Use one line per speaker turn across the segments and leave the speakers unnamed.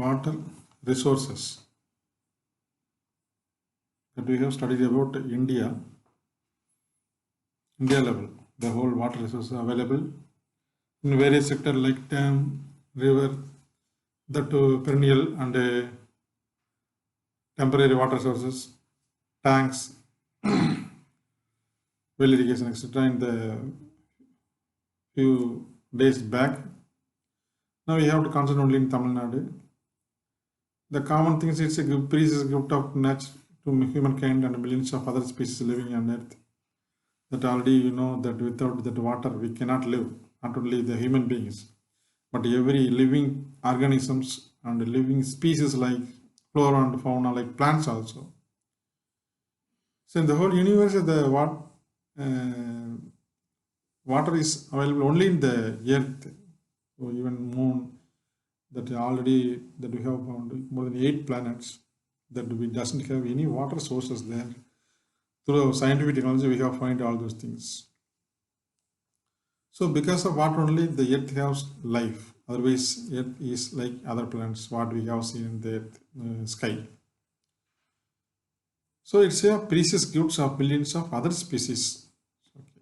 water resources that we have studied about India level. The whole water resources available in various sectors like dam, river, that perennial and temporary water sources, tanks, well irrigation, etc. In the few days back. Now we have to concentrate only in Tamil Nadu. The common thing is it's a precious gift of nature to humankind and millions of other species living on earth. That already you know that without that water we cannot live, not only the human beings, but every living organisms and living species like flora and fauna, like plants also. So in the whole universe, the water is available only in the earth, or even moon, that already that we have found more than 8 planets that we doesn't have any water sources there. Through scientific technology, we have found all those things. So because of water only, the earth has life. Otherwise, earth is like other planets, what we have seen in the earth, sky. So it's a precious gifts of billions of other species. Okay.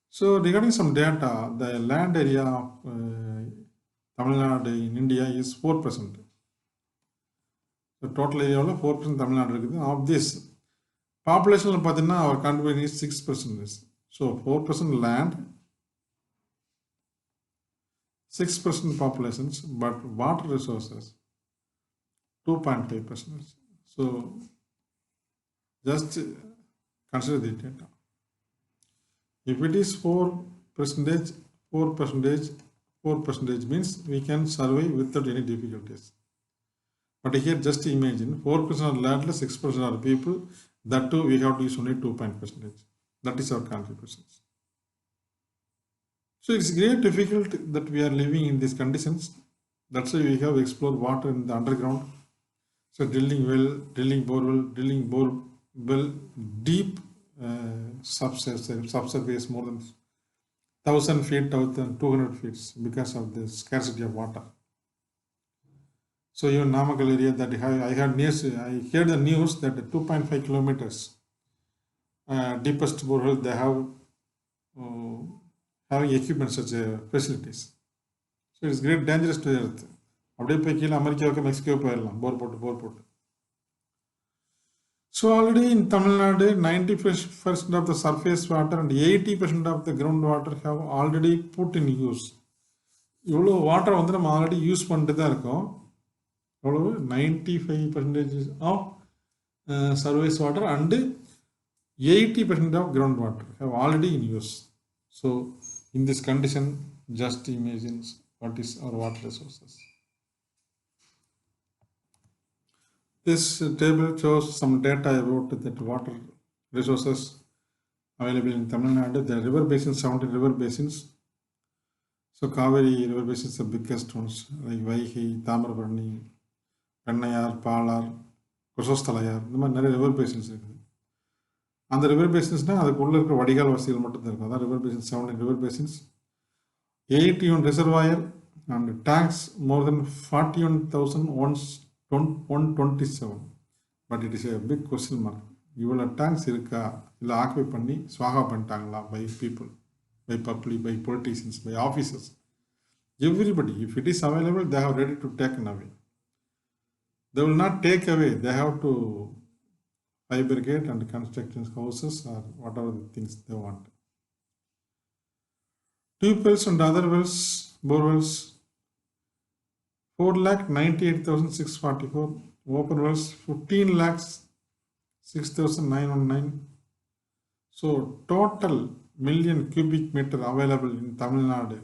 So regarding some data, the land area of Tamil Nadu in India is 4%. So total area of 4% Tamil Nadu. Of this, population our contribution is 6%. So 4% land, 6% populations, but water resources 2.5%. So just consider the data. If it is 4%, 4% means we can survive without any difficulties. But here just imagine 4% of land, 6% of people, that too we have to use only 2%. That is our contributions. So it's very difficult that we are living in these conditions. That's why we have explored water in the underground. So drilling well, drilling borewell, deep subsurface, more than 1,000 feet, 1,200 feet, because of the scarcity of water. So even Namakkal area that I heard the news that 2.5 kilometers deepest borewell they have having equipment such facilities. So it's great dangerous to the earth. அப்படியே போய் கீழே அமெரிக்காவுக்கு Mexico போயிடலாம் போர் போட்டு. So already in Tamil Nadu, 90% of the surface water and 80% of the groundwater have already put in use. இவ்வளோ வாட்டரை வந்து நம்ம ஆல்ரெடி யூஸ் பண்ணிட்டு தான் இருக்கோம். எவ்வளவு 95% of surface water and 80% of groundwater have already in use. So in this condition, just imagine what is our water resources. This table shows some data about the water resources available in Tamil Nadu. The river basins, 70 river basins. So Kaveri river basins are the biggest ones, like Vaihi, Tamarapani, Pennayar, Palar, Kososthalayar. இந்த மாதிரி நிறைய river basins இருக்குது. அந்த river பேசின்ஸ்னால் அதுக்குள்ளே இருக்கிற வடிகால் வசதிகள் மட்டும் தான் இருக்கும். அதான் river basins, 7 river basins, 81 reservoir and tanks more then 41,127. But it is a big question mark. இவ்வளோ டேங்க்ஸ் இருக்கா, இல்லை ஆக்குபை பண்ணி ஸ்வாகா பண்ணிட்டாங்களா by people, by public, by politicians, by officers, everybody. If it is available, they have ready to take away. They will not take away. They have to fabricate and construct houses or whatever the things they want. Tube wells and other wells, bore wells, 4,98,644. Open wells, 15,06,919. So total million cubic meter available in Tamil Nadu,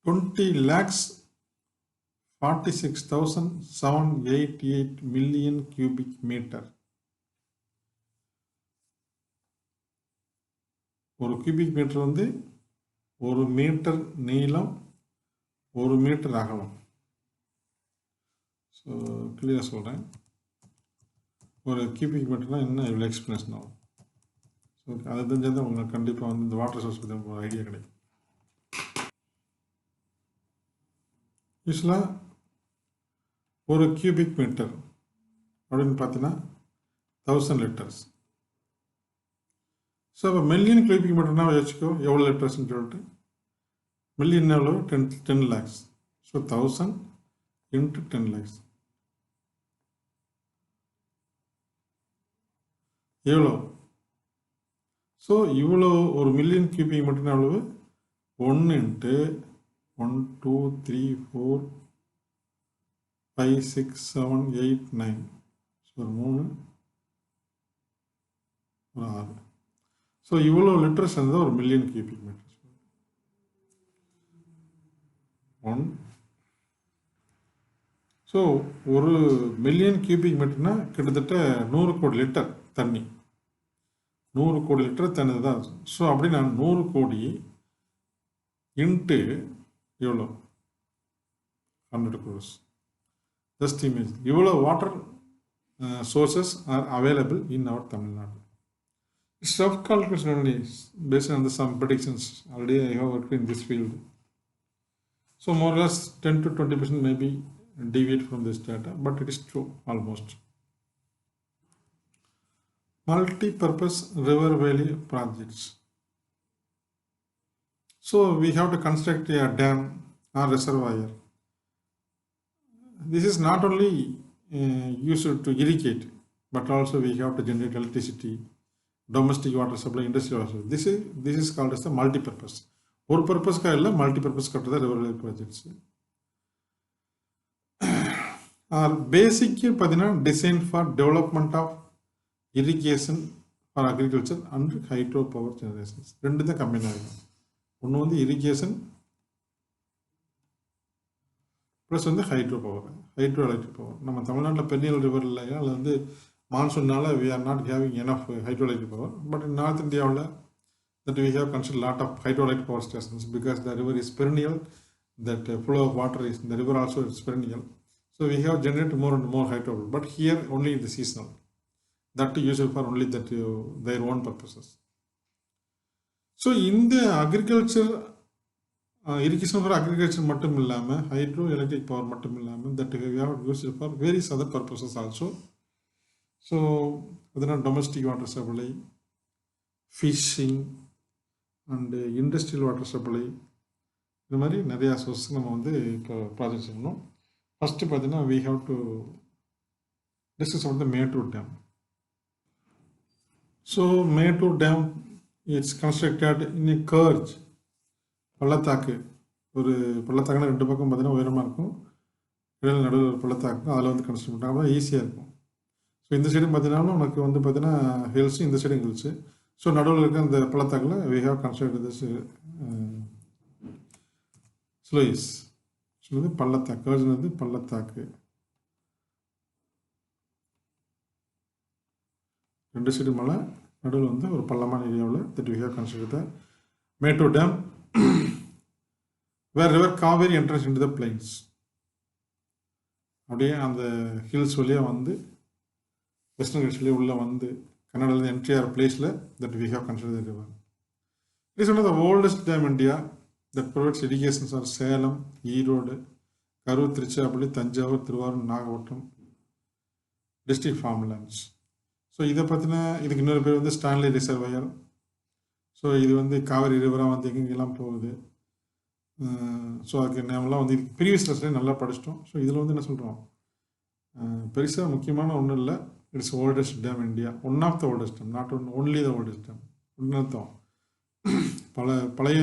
20,46,788 million cubic meter. ஒரு cubic metre வந்து 1 metre நீளம், 1 metre அகலம். So கிளியராக சொல்கிறேன், ஒரு cubic மீட்டர்னால் என்ன இவ்வளோ explanation ஆகும். ஸோ அதை தெரிஞ்சால் உங்களுக்கு கண்டிப்பாக வந்து இந்த வாட்டர் சோர்ஸ் பற்றி ஒரு ஐடியா கிடைக்கும். யூஸ்வலாக ஒரு கியூபிக் மீட்டர் அப்படின்னு பார்த்தீங்கன்னா 1000 லிட்டர்ஸ். ஸோ அப்போ மில்லியன் கியூபிக் மீட்டர்னா வச்சுக்கோ எவ்வளோ லிட்டர்ஸ்ன்னு சொல்லிட்டு. மில்லியன் எவ்வளோ 10 lakhs. ஸோ 1000 into 10 lakhs எவ்வளோ? ஸோ இவ்வளோ ஒரு மில்லியன் கியூபிக் மீட்டர்னா எவ்வளவு? 1 into 1 2 3 4 5 6 7 8 9. ஸோ ஒரு 3 ஒரு 6. ஸோ இவ்வளோ லிட்டர்ஸ் இருந்தால் ஒரு மில்லியன் கியூபிக் மீட்டர்ஸ். 1. ஸோ ஒரு மில்லியன் கியூபிக் மீட்டர்னா கிட்டத்தட்ட 100 கோடி லிட்டர் தண்ணி. 100 கோடி லிட்டர் தண்ணி தான். ஸோ அப்படின்னா 100 கோடி இன்ட்டு எவ்வளோ? 100 crores. ஜஸ்ட் இமேஜ் இவ்வளோ water sources are available in our Tamil Nadu. It's rough calculation only based on some predictions. Already I have worked in this field. So more or less 10 to 20% maybe deviate from this data, but it is true almost. Multi-purpose river valley projects. So we have to construct a dam or reservoir. This is not only used to irrigate, but also we have to generate electricity, domestic water supply, industrial water. This is called as the multi-purpose. ஒரு பர்பஸ்க்காக இல்லை, multipurpose கட்டுறதா river valley projects. Are basic பார்த்தீங்கன்னா design for development of irrigation for agriculture and hydro power generations. ரெண்டு தான் combine ஆகும். ஒன்று வந்து இரிகேஷன் ப்ளஸ் வந்து hydro power, hydro electric power. நம்ம தமிழ்நாட்டில் பெரியல் ரிவர் இல்லையா, அதில் வந்து மான்சூன்னால we are not having enough hydro electric power. But in north இந்தியாவில் that we have constructed a lot of hydroelectric power stations because the river is perennial, that flow of water is in the river also is perennial. So we have generated more and more hydro, but here only in the seasonal. That useful for only that their own purposes. So in the agriculture, irrigation for agriculture மட்டும் இல்லாமல் hydro electric power மட்டும் இல்லாமல் that we have used for various other purposes also. So அதனால் domestic water supply, fishing and industrial water supply, இது மாதிரி நிறையா source நம்ம வந்து இப்போ ப்ராஜெக்ட் செய்யணும். ஃபஸ்ட்டு பார்த்தீங்கன்னா we have to discuss about the Mettur dam. So Mettur dam it's constructed in a gorge, பள்ளத்தாக்கு. ஒரு பள்ளத்தாக்குனா ரெண்டு பக்கம் பார்த்தீங்கன்னா உயரமாக இருக்கும், இடையில நடுவில் ஒரு பள்ளத்தாக்கும், அதில் வந்து கன்ஸ்ட்ரக்ட் பண்ணால் ஈஸியாக இருக்கும். ஸோ இந்த சைடும் பார்த்தீங்கன்னா உனக்கு வந்து பார்த்தீங்கன்னா ஹில்ஸு, இந்த சைடும் ஹில்ஸு. ஸோ நடுவில் இருக்க அந்த பள்ளத்தாக்கில் வி ஹேவ் கன்ஸ்ட்ரக்டட் திஸ் ஸ்லோயிஸ். சொல்லுது பள்ளத்தாக்கு, கர்ஜன் வந்து பள்ளத்தாக்கு. ரெண்டு சைடு மலை, நடுவில் வந்து ஒரு பள்ளமான ஏரியாவில் that we have constructed the Mettur dam where river Kaveri entrance into the plains. அப்படியே அந்த ஹில்ஸ் வழியாக வந்து வெஸ்டர்ன் ஹில்ஸ் வழியாக உள்ளே வந்து Kannada entire place that we have considered the river. It is one of the oldest dam in India that provides irrigation for Salem, Erode, Karur, Tiruchirappalli, Thanjavur, Thiruvarur, Nagapattinam district farmlands. So இதை பார்த்தீங்கன்னா இதுக்கு இன்னொரு பேர் வந்து Stanley reservoir. So இது வந்து காவேரி ரிவராக வந்து எங்கெங்கெல்லாம் போகுது. ஸோ அதுக்கு நாமெல்லாம் வந்து இதுக்கு ப்ரீவியஸ் லெசன்லேயே நல்லா படிச்சிட்டோம். ஸோ இதில் வந்து என்ன சொல்கிறோம், பெருசாக முக்கியமான ஒன்றும் இல்லை. It's the oldest dam in India. One of the oldest dam, not only the oldest dam. ஒன்றுதான் பழைய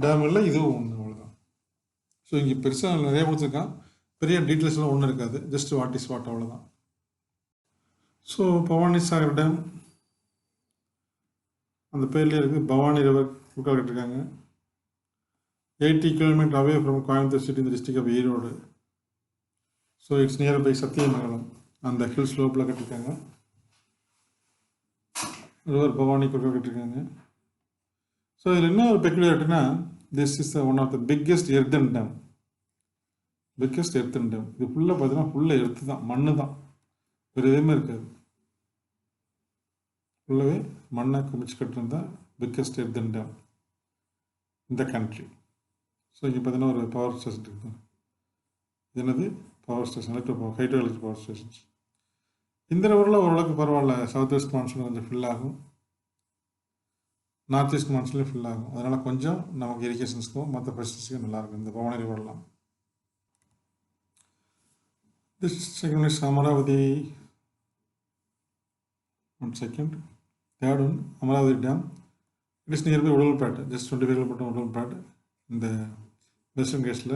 டேமில் இதுவும் ஒன்று, அவ்வளோதான். ஸோ இங்கே பெருசாக நிறைய கொடுத்துருக்கான், பெரிய டீட்டெயில்ஸ்லாம் ஒன்றும் இருக்காது, ஜஸ்ட் வாட் இஸ் வாட், அவ்வளோதான். ஸோ பவானி சாகர் டேம் அந்த பேர்லேயே இருக்குது. பவானி ரிவர் குறுக்கால் கட்டிருக்காங்க. 80 kilometers away from Coimbatore city in the district of Erode. So it's nearby Sathyamangalam, அந்த ஹில் ஸ்லோப்பில் கட்டிருக்காங்க. ரிவர் பவானி குறுக்கால் கட்டிருக்காங்க. ஸோ இதில் என்ன ஒரு பெக்குலியாரிட்டினா, this is one of the biggest earthen dam. Biggest earthen dam. இது ஃபுல்லாக பார்த்தீங்கன்னா ஃபுல்லாக எர்த்து தான், மண்ணு தான், வேறு எதுவுமே இருக்காது. ஃபுல்லாகவே மண்ணை குமிச்சு கட்டுறது தான் பிக்கெஸ்ட் எர்த்தன் டேம் இந்த கண்ட்ரி. ஸோ இங்கே பார்த்தீங்கன்னா ஒரு பவர் ஸ்டேஷன் இருக்குது. என்னது power station, hydro electric power stations. இந்த ரிவரில் ஓரளவுக்கு பரவாயில்ல. சவுத் வெஸ்ட் மான்சூன் கொஞ்சம் ஃபில் ஆகும், நார்த் ஈஸ்ட் மான்சூன்லேயும் ஃபில் ஆகும். அதனால் கொஞ்சம் நமக்கு இரிகேஷன்ஸ்க்கும் மற்ற ஃபெசிலிட்டிஸ்க்கும் நல்லாயிருக்கும் இந்த Bhavani ரிவர்லாம். This second is Amaravati. One second. Third one, Amaravati Dam. It is nearby Udalpet, just 25 km Udalpet. இந்த வெஸ்டர்ன் கேஸில்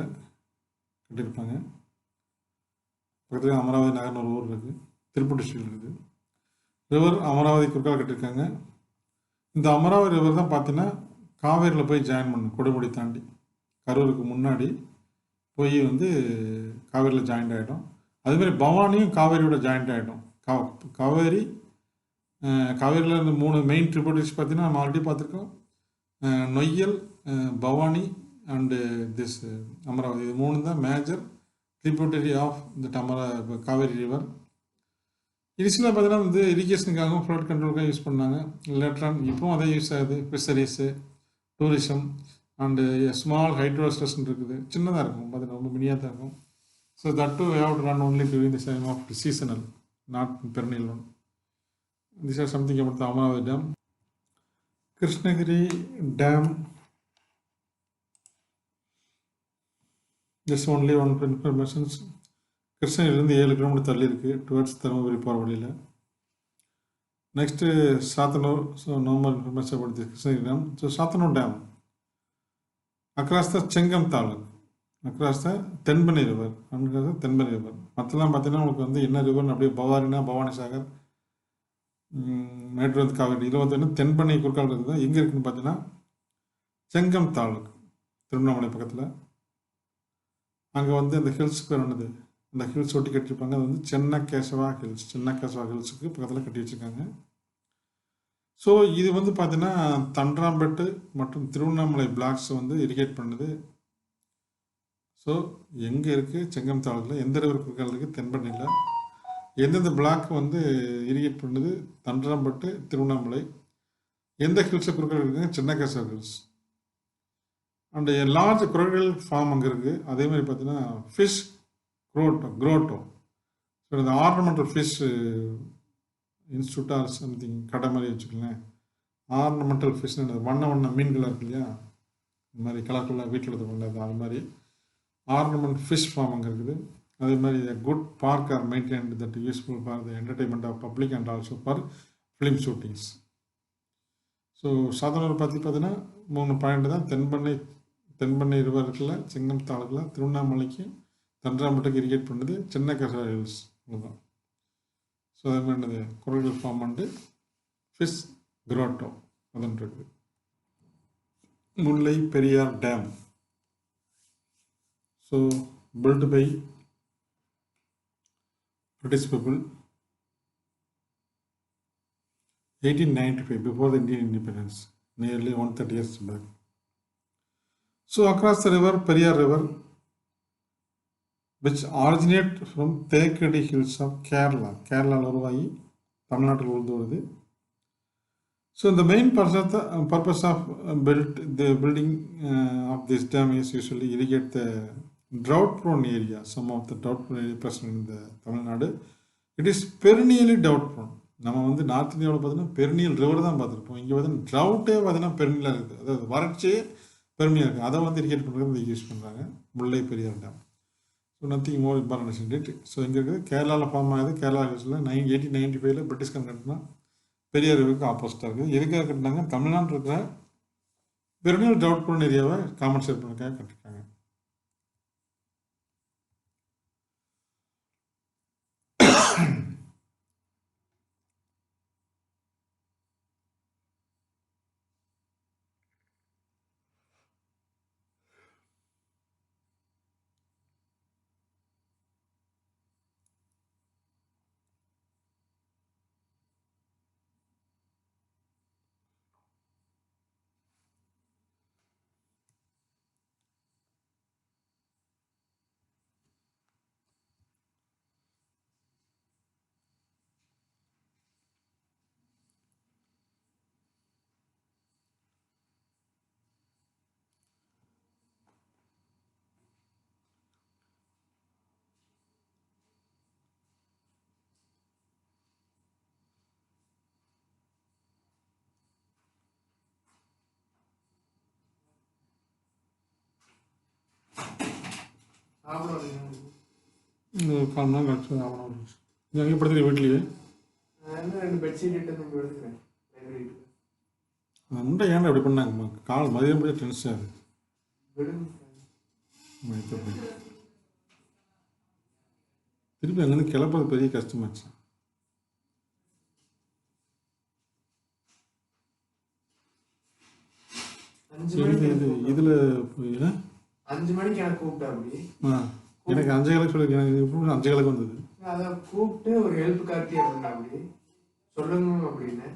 கட்டியிருப்பாங்க. பக்கத்தில் அமராவதி நகர்னு ஒரு ஊர் இருக்குது, திருப்பூர் டிஸ்ட்ரிக்ட் இருக்குது. ரிவர் அமராவதி குறுக்கால் கட்டியிருக்காங்க. இந்த அமராவதி ரிவர் தான் பார்த்தீங்கன்னா காவேரியில் போய் ஜாயின் பண்ணும். கொடுமுடி தாண்டி கரூருக்கு முன்னாடி போய் வந்து காவேரியில் ஜாயிண்ட் ஆகிடும். அதுமாதிரி பவானியும் காவேரியோட ஜாயிண்ட் ஆகிடும். காவேரியில் இருந்து 3 மெயின் ட்ரிபியூட்டரிஸ் பார்த்தீங்கன்னா நம்ம ஆல்ரெடி பார்த்துருக்கோம். Noyyal, Bhavani and this Amaravathi. இது 3 தான் major tributary of the Kaveri river. இனிஷியலாக பார்த்தீங்கன்னா வந்து இரிகேஷனுக்காகவும் ஃப்ளட் கண்ட்ரோலுக்காக யூஸ் பண்ணாங்க. லேட்டரான் இப்போவும் அதே யூஸ் ஆகுது. Fisheries, tourism and small hydro station இருக்குது. சின்னதாக இருக்கும், பார்த்தீங்கன்னா ரொம்ப மினியாக தான் இருக்கும். So that too we have to run only during the time of seasonal, not perennial one. These are something about the Amaravati Dam. Krishnagiri Dam, just only one information. கிருஷ்ணகிரிலேருந்து 7 kilometre தள்ளி இருக்குது, டுவர்ட்ஸ் தருமபுரி போகிற வழியில். Next Sathanur. So no more information about the Krishnagiri dam. So Sathanur dam across the Chengam taluk, across the Thenpennai river, Thenpennai river. மற்றெல்லாம் பார்த்தீங்கன்னா உங்களுக்கு வந்து என்ன ரிவர்னு அப்படியே பவானினா பவானி சாகர், மேட்டூர் காவேரி. இதில் வந்து தென்பெண்ணை குறுக்கால் இருக்குது. எங்கே இருக்குதுன்னு பார்த்தீங்கன்னா செங்கம் தாலுக், திருவண்ணாமலை பக்கத்தில். அங்கே வந்து அந்த ஹில்ஸுக்கு வேணுது, அந்த ஹில்ஸ் ஒட்டி கட்டியிருப்பாங்க. அது வந்து சென்னகேசவா ஹில்ஸுக்கு பக்கத்தில் கட்டி வச்சுருக்காங்க. ஸோ இது வந்து பார்த்தீங்கன்னா தண்டராம்பேட்டு மற்றும் திருவண்ணாமலை பிளாக்ஸ் வந்து இரிகேட் பண்ணுது. ஸோ எங்கே இருக்குது? செங்கம் தாலுக்கில். எந்த ரிவர் குறுக்கால் இருக்குது? தென்பெண்ணையில். எந்தெந்த பிளாக் வந்து இரிகேட் பண்ணுது? தண்டராம்பேட்டு, திருவண்ணாமலை. எந்த ஹில்ஸை குறுக்கால் இருக்குங்க? Chennakesava hills. And large crocodile farm அங்கே இருக்குது. அதே மாதிரி பார்த்தீங்கன்னா ஃபிஷ் குரோட்டோ. ஸோ இந்த ornamental fish institute or something கடை மாதிரி வச்சுக்கலேன். ஆர்னமெண்டல் ஃபிஷ்னு வண்ண மீன்கள் இருக்கு இல்லையா, இந்த மாதிரி கலர்ஃபுல்லாக வீட்டில் எடுத்து பண்ணது, அது மாதிரி ஆர்னமெண்ட் ஃபிஷ் ஃபார்ம் அங்கே இருக்குது. அதே மாதிரி good park are maintained that useful for the entertainment of public and also for film shootings. So Sathanur பார்த்தீங்கன்னா 3 பாயிண்ட் தான். தென்பெண்ணை ரிவர் இருக்குல்ல, செங்கம் தாலுக்கில், திருவண்ணாமலைக்கு தண்டராம்பேட்டுக்கு இரிகேட் பண்ணுது, சென்னகேசவா ஹில்ஸ். அவ்வளோதான். ஸோ அதே மாதிரி என்னது crocodile farm and fish grotto அதுன்னு இருக்குது. Mullai Periyar dam. So built by British people 1895, before the Indian independence, nearly 130 years back. So across the river, Periyar River, which originate from Thekadi hills of Kerala. Kerala உருவாகி தமிழ்நாட்டில் உழுந்து வருது. So the main purpose of building of this dam is usually irrigate the drought-prone area. Some of the drought-prone area present in the Tamilnadu. It is perennially drought-prone. நம்ம வந்து north இந்தியாவில் பார்த்தீங்கன்னா பெருநியல் river தான் பார்த்துருப்போம். இங்கே பார்த்தீங்கன்னா ட்ரவுட்டே பார்த்தீங்கன்னா பெருநிலாக இருக்குது, அதாவது வறட்சியே பெருமையாக இருக்குது. அதை வந்து இரிகேட் பண்ணுறது யூஸ் பண்ணுறாங்க Mullai Periyar dam. So nothing more important it. So இங்கே இருக்குது கேரளாவில் ஃபார்ம் ஆகுது. கேரளா ஹில்ஸில் 1895 பிரிட்டிஷ்காரன் கட்டினா பெரியார் ரிவருக்கு ஆப்போசிட்டாக இருக்குது. எதுக்காக கட்டினாங்க? தமிழ்நாட்டில் இருக்கிற பெருநியல் ட்ரவுட் ப்ரோன் ஏரியாவை காம்பன்சேட் பண்ணுறதுக்காக கட்டிருக்காங்க. இன்னும் 1/4 மணி நேரம் கழிச்சு ஆகணும். நீ அங்கே படுத்துக்க வீட்லேயே?
2 பெட்ஷீட் எடுத்து இங்கே படுத்துக்கிறேன்.
முண்டை ஏன்டா இப்படி பண்ணாங்கம்மா? கால் மதியம் முடிய டென்ஷன் ஆகுது. திருப்பி அங்கேருந்து கிளப்புறது பெரிய கஷ்டமாச்சு. இதில்
5 மணிக்கு எனக்கு கூப்பிட்டா அப்படி.
எனக்கு 5 கிழக்கு சொல்லி எனக்கு எப்படி 5 கிழக்கு வந்தது?
அதை கூப்பிட்டு ஒரு ஹெல்ப் கார்த்தி அப்படின்னா அப்படி சொல்லுங்க அப்படின்னு.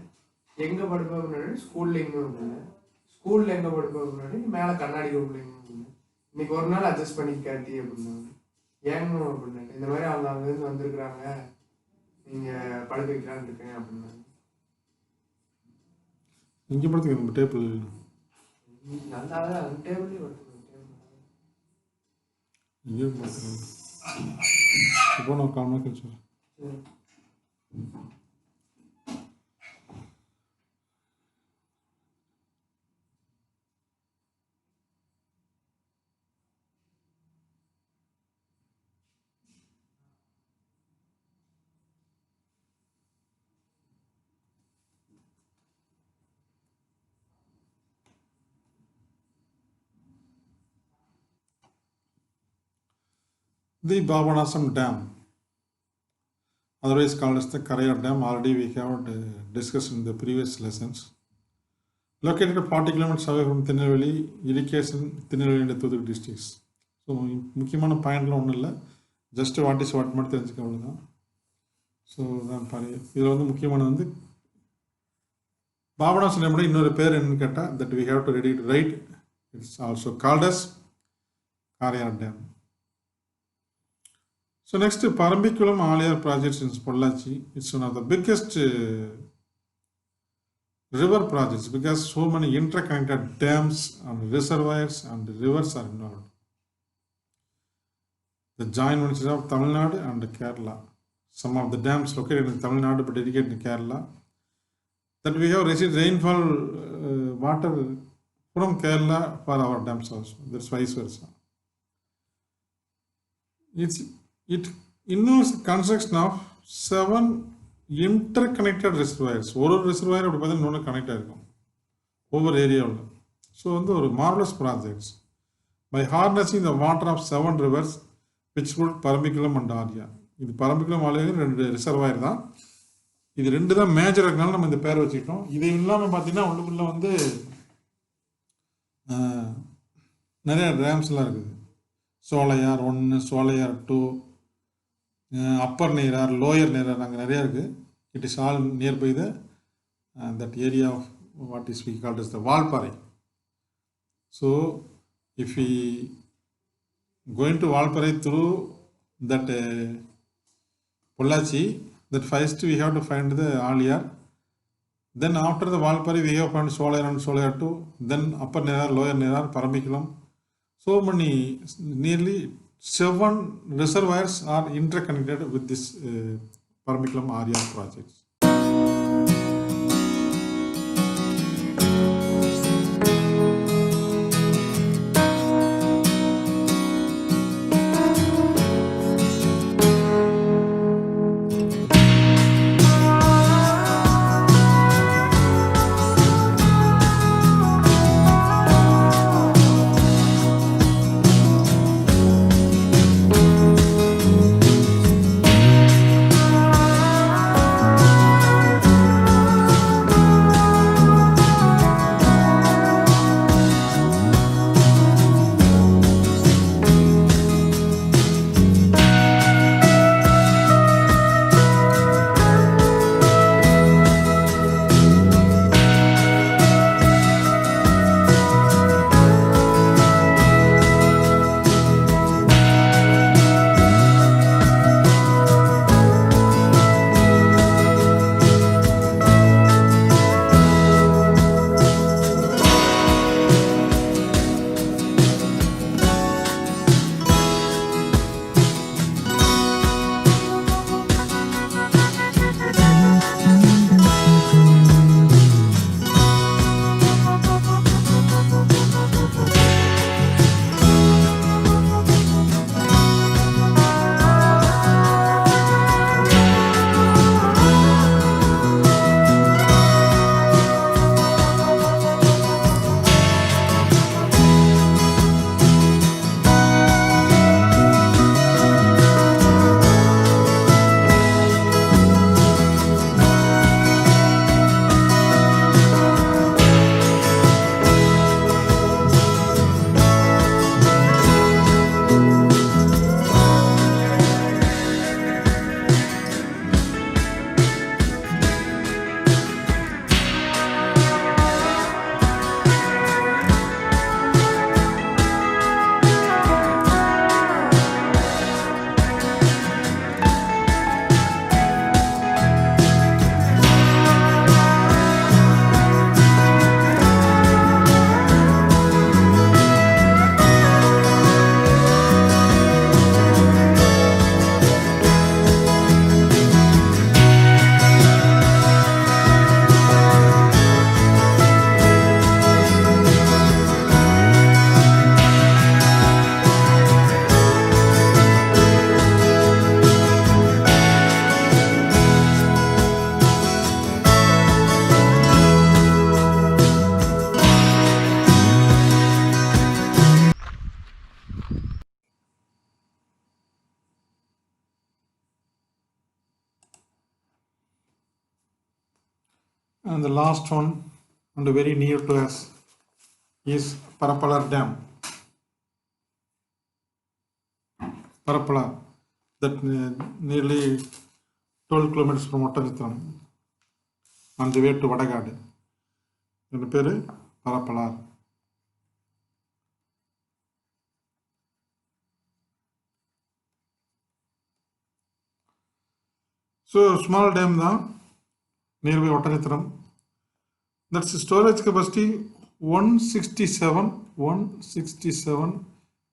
எங்கே படுப்பா முன்னாடி ஸ்கூல்ல எங்கே அப்படின்னு, ஸ்கூல்ல எங்கே படுப்பா முன்னாடி மேலே கண்ணாடி ரூம்ல அப்படின்னு. இன்னைக்கு ஒரு நாள் அட்ஜஸ்ட் பண்ணி காட்டி அப்படின்னாங்க. ஏங்க அப்படின்னு, இந்த மாதிரி அவங்க அங்கேருந்து வந்திருக்கிறாங்க, நீங்கள் படுக்க வைக்கலான்னு இருக்கேன் அப்படின்னாங்க.
இங்கே படுத்துக்க நம்ம டேபிள்
நல்லா அந்த டேபிள்லேயே படுத்துக்கணும்.
இங்கேயும் படுத்துக்கணும். இப்போ நான் 1/4 மணி கழிச்சு the Babanasam Dam, otherwise called as the Karayar Dam, already we have discussed in the previous lessons. Located 40 kilometers away from Tirunelveli, irrigation Tirunelveli and Thuthukudi districts. So, முக்கியமான பாயிண்ட்லாம் ஒன்றும் இல்லை, ஜஸ்ட் வாட் இஸ் வாட் மட்டும் தெரிஞ்சுக்க அவ்வளோதான். So தான் பாரு, இதில் வந்து முக்கியமான வந்து பாபநாசம் டேமோட இன்னொரு பேர் என்னன்னு கேட்டால், that we have to ready to write, it's also called as Karaiyar dam. So next, Parambiculam Aliyar project in Pollachi. It's one of the biggest river projects because so many interconnected dams and reservoirs and rivers are involved. The joint ventures of Tamilnadu and Kerala. Some of the dams located in Tamilnadu but dedicated in Kerala. That we have received rainfall water from Kerala for our dams also. That's vice versa. It involves construction of 7 interconnected reservoirs. ஒரு reservoir அப்படி பார்த்தா இன்னொன்று connect ஆகிருக்கும் ஒவ்வொரு ஏரியாவில். So வந்து ஒரு marvellous projects by harnessing the water of 7 rivers which would Parambikulam and Aliyar. இது பரம்பிக்குளம் ஆலியா 2 ரிசர்வாயர் தான். இது 2 தான் மேஜர் இருக்கனால நம்ம இந்த பேர் வச்சுக்கிட்டோம். இது இல்லாமல் பார்த்தீங்கன்னா உள்ளுக்குள்ளே வந்து நிறைய டேம்ஸ்லாம் இருக்குது. சோலையார் 1, சோலையார் 2, அப்பர் நீரார், லோயர் நீரார், அங்கே நிறையா இருக்குது. It is all nearby the that area of what is we called is the Valparai. So if we going to Valparai through that Pollachi, that first we have to find the Aliyar, then after the Valpari we have to find Solayar and Solayar 2, then Upper Nerar, Lower Nerar, Parambiculam. So many, nearly 7 reservoirs are interconnected with this Parambiculam Aliyar projects. And the last one and very near to us is Parapalar Dam. Parapalar, that nearly 12 kilometers from Ottavithan on the way to Vadagad. In the Pere, Parapalar. So, small dam nearby Ottavithan. That's storage capacity 167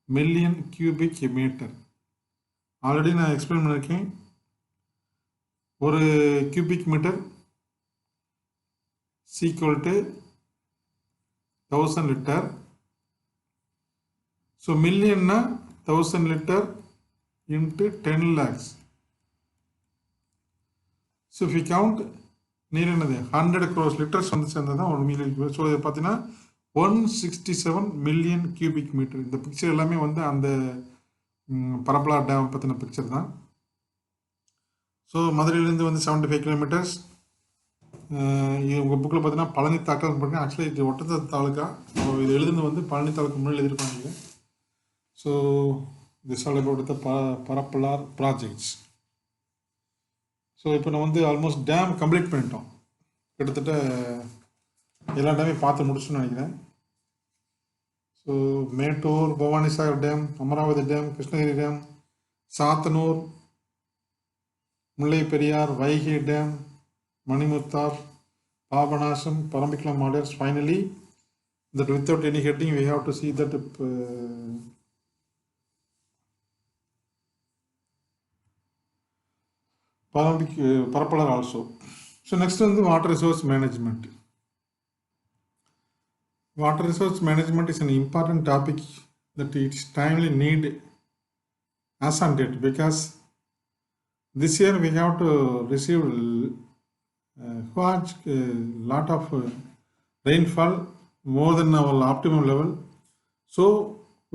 million cubic meter. Already I explained ஒரு cubic meter is equal to 1000 liter. So million na 1000 liter into 10 lakhs. So if we count near 100 crores liters on the million. So the 167 million cubic meter. In the picture எல்லாமே வந்து அந்த Parapalar dam பத்தின picture தான். So மதுரையிலிருந்து வந்து 75 kilometers. உங்கள் புக்கில் பார்த்தீங்கன்னா பழனி தாக்கல் பண்ணுறேன். ஆக்சுவலி இது ஒட்டத்த தாலுக்கா. இது எழுதுனது வந்து பழனி தாலுக்கு முன்னாடி எழுதியிருப்பாங்க. So this all about the Parapalar projects. So இப்போ நம்ம வந்து ஆல்மோஸ்ட் டேம் கம்ப்ளீட் பண்ணிட்டோம். கிட்டத்தட்ட எல்லா டேமே பார்த்து முடிச்சுன்னு நினைக்கிறேன். So Mettur, Bhavanisagar dam, Amaravathi dam, Krishnagiri dam, Sathanur, Mullai Periyar, Vaigai dam, Manimuthar, Pabanasam, Paramikulam models. Finally, that without any heading, we have to see that Parapalar also. So next one, the water resource management. Water resource management is an important topic that it's timely need as on date, because this year we have to receive lot of rainfall, more than our optimum level. So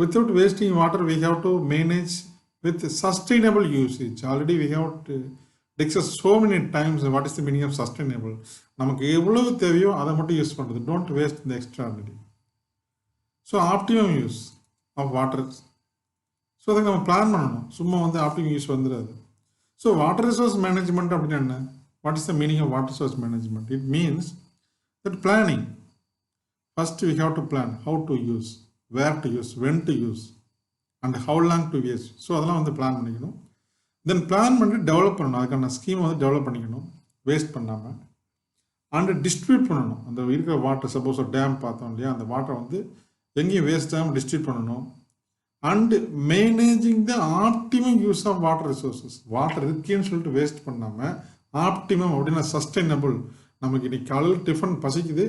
without wasting water, we have to manage with sustainable usage. Already we have discussed so many times what is the meaning of sustainable. நமக்கு எவ்வளவு தேவையோ அதை மட்டும் use பண்ணுறது. Don't waste the extraordinary. So optimum use of water. So அதை நம்ம plan பண்ணணும். சும்மா வந்து ஆப்டிமம் யூஸ் வந்துடாது. ஸோ வாட்டர் ரிசோர்ஸ் மேனேஜ்மெண்ட் அப்படின்னு என்ன? What is the meaning of water resource management? It means that planning. First we have to plan how to use, where to use, when to use, and how long to use. So அதெல்லாம் வந்து plan பண்ணிக்கணும். தென் plan பண்ணி develop பண்ணணும். அதுக்கான scheme வந்து develop பண்ணிக்கணும், waste பண்ணாமல். And distribute பண்ணணும். அந்த இருக்கிற வாட்டர், சப்போஸ் ஒரு டேம் பார்த்தோம் இல்லையா, அந்த வாட்டரை வந்து எங்கேயும் வேஸ்ட் ஆகாமல் டிஸ்ட்ரிபியூட் பண்ணணும். And managing the optimum use of water resources. Water இருக்குன்னு சொல்லிட்டு வேஸ்ட் பண்ணாமல் ஆப்டிமம் அப்படின்னா சஸ்டைனபிள். நமக்கு இன்னைக்கு காலையில் டிஃபன் பசிக்குது,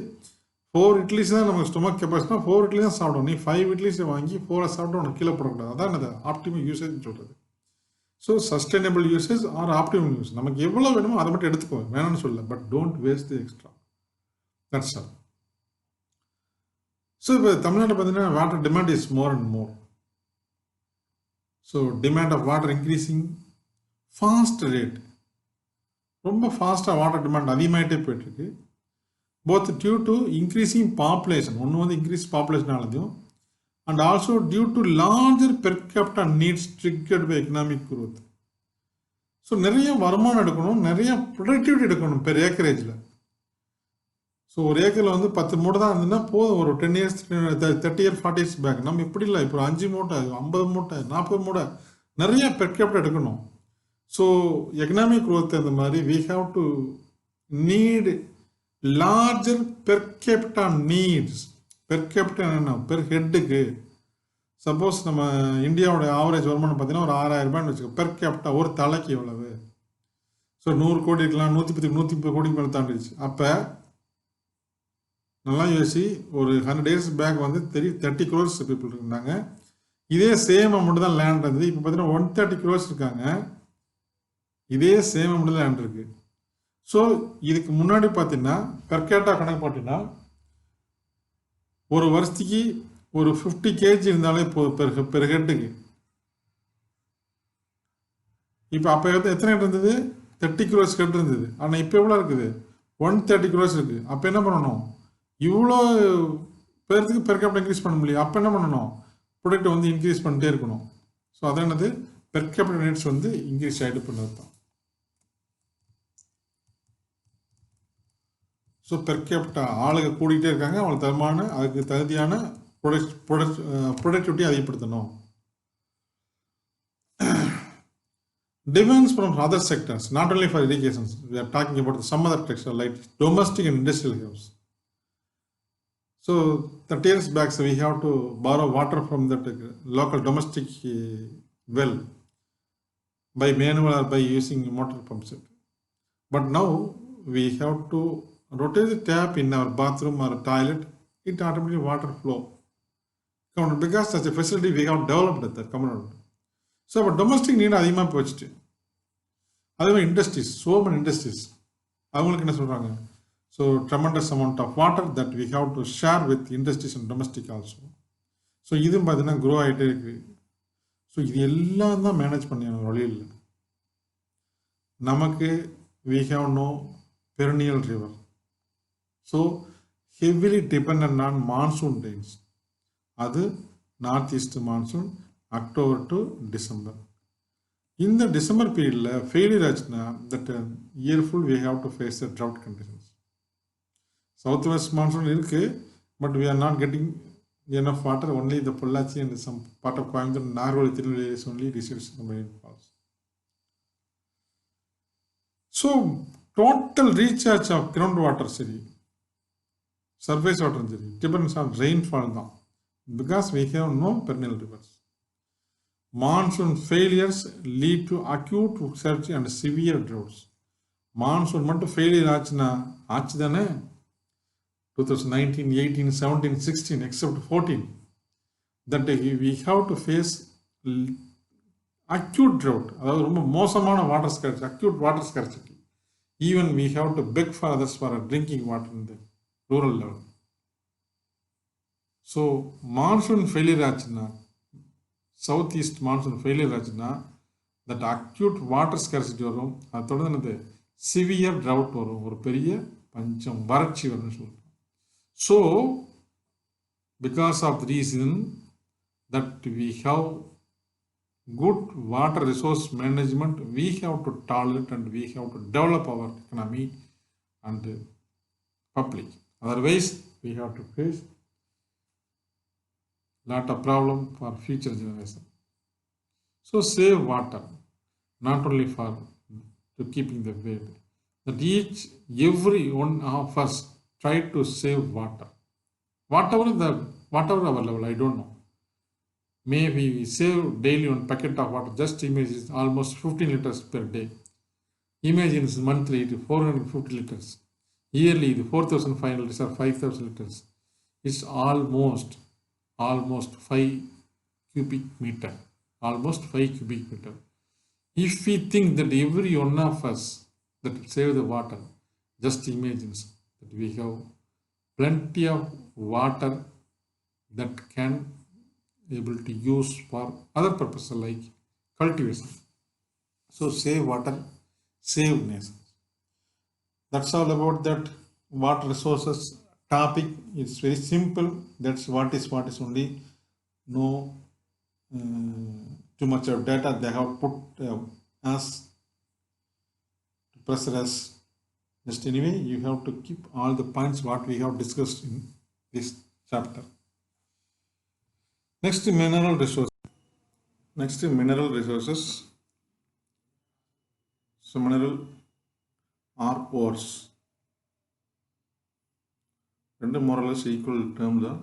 4 இட்லிஸ் தான் நமக்கு ஸ்டொமக் கெப்பாசிட்டினா 4 இட்லி தான் சாப்பிடும். நீ 5 இட்லிஸ் வாங்கி 4 சாப்பிட்டு உனக்கு கீழே போடக்கூடாது. அதான் அது ஆப்டிமம் யூசேஜ் சொல்கிறது. So sustainable usage or optimum use. நமக்கு எவ்வளோ வேணுமோ அதை மட்டும் எடுத்துக்கோ, வேணும்னு சொல்ல, but don't waste the extra. That's all. So இப்போ தமிழ்நாட்டில் பார்த்தீங்கன்னா water demand is more and more. So demand of water increasing fast rate. ரொம்ப ஃபாஸ்ட்டாக வாட்டர் டிமாண்ட் அதிகமாகிட்டே போயிட்டுருக்கு. Both due to increasing population, ஒன்று வந்து இன்க்ரீஸ் பாப்புலேஷனாலதையும், and also due to larger per capita needs triggered by economic growth. So நிறைய வருமானம் எடுக்கணும், நிறைய ப்ரொடக்டிவிட்டி எடுக்கணும் பெர் ஏக்கரேஜில். ஸோ ஒரு ஏக்கரில் வந்து 10 மூட்டை தான் இருந்ததுன்னா போதும். ஒரு 10 இயர்ஸ் 30 இயர் 40 இயர்ஸ் பேக் நம்ம இப்படி இல்லை. இப்போ 5 மூட்டை 50 மூட்டை 40 மூட்டை நிறைய பெர் கேபிட்டா எடுக்கணும். ஸோ எக்கனாமிக் குரோத் அந்த மாதிரி we have to need larger per capita needs. Per capita என்ன? பெர் ஹெட்டுக்கு. சப்போஸ் நம்ம இந்தியாவோட ஆவரேஜ் வருமானம் பார்த்தீங்கன்னா ஒரு 6000 ரூபாய்னு வச்சுக்கோ. பெர் கேபிட்டா ஒரு தலைக்கு எவ்வளவு? ஸோ 100 கோடி இருக்கலாம், 130 கோடிக்கு மேலே தாண்டிடுச்சு. அப்போ நல்லா யோசி, ஒரு 100 இயர்ஸ் பேக் வந்து 30 crores பீப்புள் இருந்தாங்க. இதே சேம் அமௌண்ட் தான் லேண்ட் இருந்தது. இப்போ பார்த்தீங்கன்னா 130 crores இருக்காங்க. இதே சேம் அமௌண்ட் லேண்ட் இருக்கு. ஸோ இதுக்கு முன்னாடி பார்த்தீங்கன்னா பெர் கேபிட்டா கணக்கு பார்த்தீங்கன்னா ஒரு வருஷத்துக்கு ஒரு 50 kg இருந்தாலே பெர் ஹெட்டுக்கு. இப்போ அப்போ எத்தனை ஹெட் இருந்தது? 30 crores ஹெட் இருந்தது. ஆனால் இப்போ எவ்வளோ இருக்குது? 130 crores இருக்குது. அப்போ என்ன பண்ணணும், இவ்வளோ பேர்த்துக்கு பெர் கேபிட்டல் இன்க்ரீஸ் பண்ண முடியும். அப்போ என்ன பண்ணணும், ப்ராடக்ட் வந்து இன்க்ரீஸ் பண்ணிட்டே இருக்கணும். ஸோ அதான் என்னது, பெர் கேபிட்டல் நீட்ஸ் வந்து இன்க்ரீஸ் ஆகிட்டு பண்ணது தான். ஸோ பெர் கேபிட்டல் ஆளுங்க கூடிக்கிட்டே இருக்காங்க, அவங்களுக்கு தரமான அதுக்கு தகுதியான ப்ரொடக்டிவிட்டி அதிகப்படுத்தணும். Demands from other sectors, not only for irrigation, we are talking about some other sector like domestic and industrial use. So the years back, so we have to borrow water from that local domestic well by manual or by using motor pump set. But now we have to rotate the tap in our bathroom or toilet, it automatically water flow. Because that's a facility we have developed at that community. So அப்போ domestic NEET அதிகமாக போச்சுட்டு, அதே மாதிரி industries, so many industries, அவங்களுக்கு என்ன சொல்கிறாங்க, so tremendous amount of water that we have to share with industries and domestic also. So இதுவும் பார்த்தீங்கன்னா grow ஆகிட்டே இருக்குது. ஸோ இது எல்லாம் தான் மேனேஜ் பண்ணி வழி இல்லை. நமக்கு we have no perennial river, so heavily depend on monsoon rains. அது north east monsoon October to December. இந்த டிசம்பர் பீரியடில் ஃபெயிலியர் ஆச்சுன்னா that year full we have to face the drought conditions. South west monsoon இருக்குது, but we are not getting enough water. Only the Pollachi and some part of Coimbatore, Narwal, Tirunelveli is only receives some rainfalls. So total recharge of groundwater city, surface water city depends on rainfall now, because we have no perennial rivers. Monsoon failures lead to acute surge and severe droughts. Monsoon மட்டும் failure ஆச்சுன்னா ஆச்சு தானே, 2019, 18, 17, 16 except 14, that we have to face acute drought, அதாவது ரொம்ப மோசமான water scarcity, acute water scarcity. Even we have to beg for others for drinking water in the rural level. So monsoon failure ஆச்சுன்னா, south east monsoon failure ஆச்சுன்னா that acute water scarcity வரும். அது தொடர்ந்து severe trout வரும், ஒரு பெரிய பஞ்சம், வறட்சி வரும்னு சொல்லுவோம். So because of the reason that we have good water resource management, we have to tolerate and we have to develop our economy and public. Otherwise we have to face lot of problem for future generation. So save water, not only for to keeping the weight, that every one of us try to save water, whatever our level, I don't know, maybe we save daily one packet of water. Just imagine almost 15 liters per day. Imagine monthly it 450 liters, yearly 4,500 liters or 5,000 liters. It's almost 5 cubic meter, almost 5 cubic meter. If we think that every one of us that save the water, just imagine that we have plenty of water that can able to use for other purposes like cultivation. So save water, save nation. That's all about that water resources topic. It's very simple. That's what is only no too much of data they have put us to pressure us. Just anyway, you have to keep all the points what we have discussed in this chapter. Next, mineral resources. So mineral are ores. ரெண்டு மோரலஸ் equal term தான்.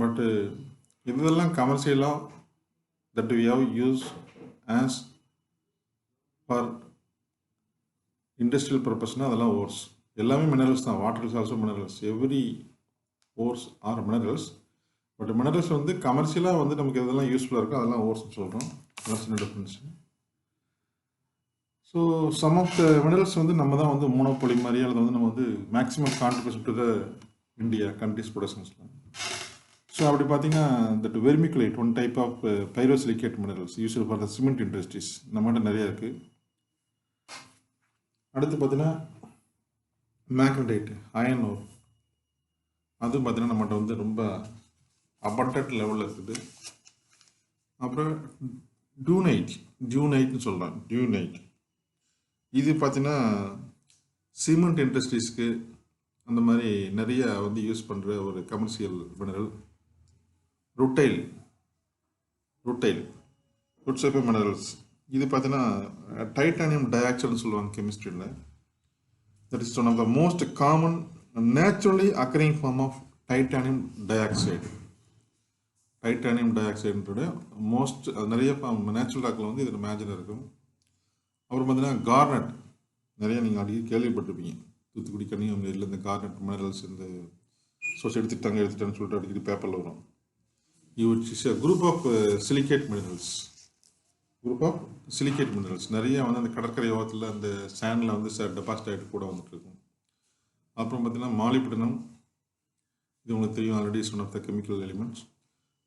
But இதெல்லாம் கமர்ஷியலாக that we have use as for industrial பர்பஸ்னால் அதெல்லாம் ores. எல்லாமே minerals தான். Water is also minerals. Every ores are minerals. But minerals வந்து கமர்ஷியலாக வந்து நமக்கு எதெல்லாம் யூஸ்ஃபுல்லாக இருக்கோ அதெல்லாம் ஓர்ஸ்ன்னு சொல்கிறோம். அதான் சின்ன difference. So some of the minerals வந்து நம்ம தான் வந்து மோனோபோலி மாதிரி அல்லது வந்து நம்ம வந்து maximum contribution to the India country's ப்ரொடக்ஷன்ஸில். ஸோ அப்படி பார்த்தீங்கன்னா that vermiculite one type of pyrosilicate minerals useful for the cement industries நம்மகிட்ட நிறையா இருக்குது. அடுத்து பார்த்தீங்கன்னா மேக்னடைட் அயன் ஓர், அதுவும் பார்த்தீங்கன்னா நம்மகிட்ட வந்து ரொம்ப அபண்டன்ட் லெவலில் இருக்குது. அப்புறம் டியூனைட்னு சொல்லலாம். டியூனைட் இது பார்த்தீங்கன்னா சிமெண்ட் இண்டஸ்ட்ரீஸ்க்கு அந்த மாதிரி நிறைய வந்து யூஸ் பண்ணுற ஒரு கமர்ஷியல் மினரல். ருட்டைல் ருட்சைப்பர் மினரல்ஸ் இது பார்த்தீங்கன்னா டைட்டானியம் டை ஆக்சைடுன்னு சொல்லுவாங்க கெமிஸ்ட்ரியில். That is one of the most common naturally occurring form of titanium dioxide. Titanium டை ஆக்சைடுன்ற மோஸ்ட் நிறைய நேச்சுரல் ராக்கில் வந்து இதில் மேஜர் இருக்கும். அப்புறம் பார்த்தீங்கன்னா கார்னட், நிறைய நீங்கள் அடிக்கடி கேள்விப்பட்டிருப்பீங்க. தூத்துக்குடி கன்னியாகுமரியில் இந்த கார்னட் மினரல்ஸ் இந்த எடுத்துட்டாங்கன்னு சொல்லிட்டு அடிக்கடி பேப்பரில் வரும். which is a group of silicate minerals. நிறைய வந்து அந்த கடற்கரை ஓரத்தில் அந்த சேண்டில் வந்து டெபாசிட் ஆகிட்டு கூட வந்துட்டு இருக்கும். அப்புறம் பார்த்தீங்கன்னா மாலிப்டினம், இது உங்களுக்கு தெரியும் already, is one of the chemical elements.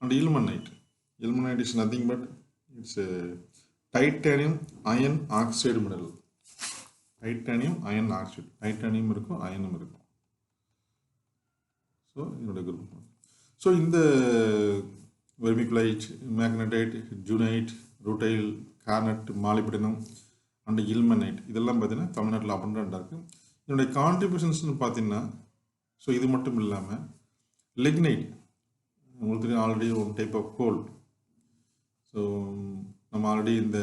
And ilmenite is nothing but it's titanium iron oxide mineral. Titanium iron oxide, titanium இருக்கும் அயனும் இருக்கும். ஸோ இதோட குரூப். ஸோ இந்த vermiculite, magnetite, dunite, rutile, garnet, molybdenum and ilmenite இதெல்லாம் பார்த்தீங்கன்னா தமிழ்நாட்டில் அபண்டன்ட்டாக இருக்குது. இதனுடைய கான்ட்ரிபியூஷன்ஸ்னு பார்த்தீங்கன்னா, ஸோ இது மட்டும் இல்லாமல் லிக்னைட் உங்களுக்கு தெரியும் already one type of coal. So நம்ம ஆல்ரெடி இந்த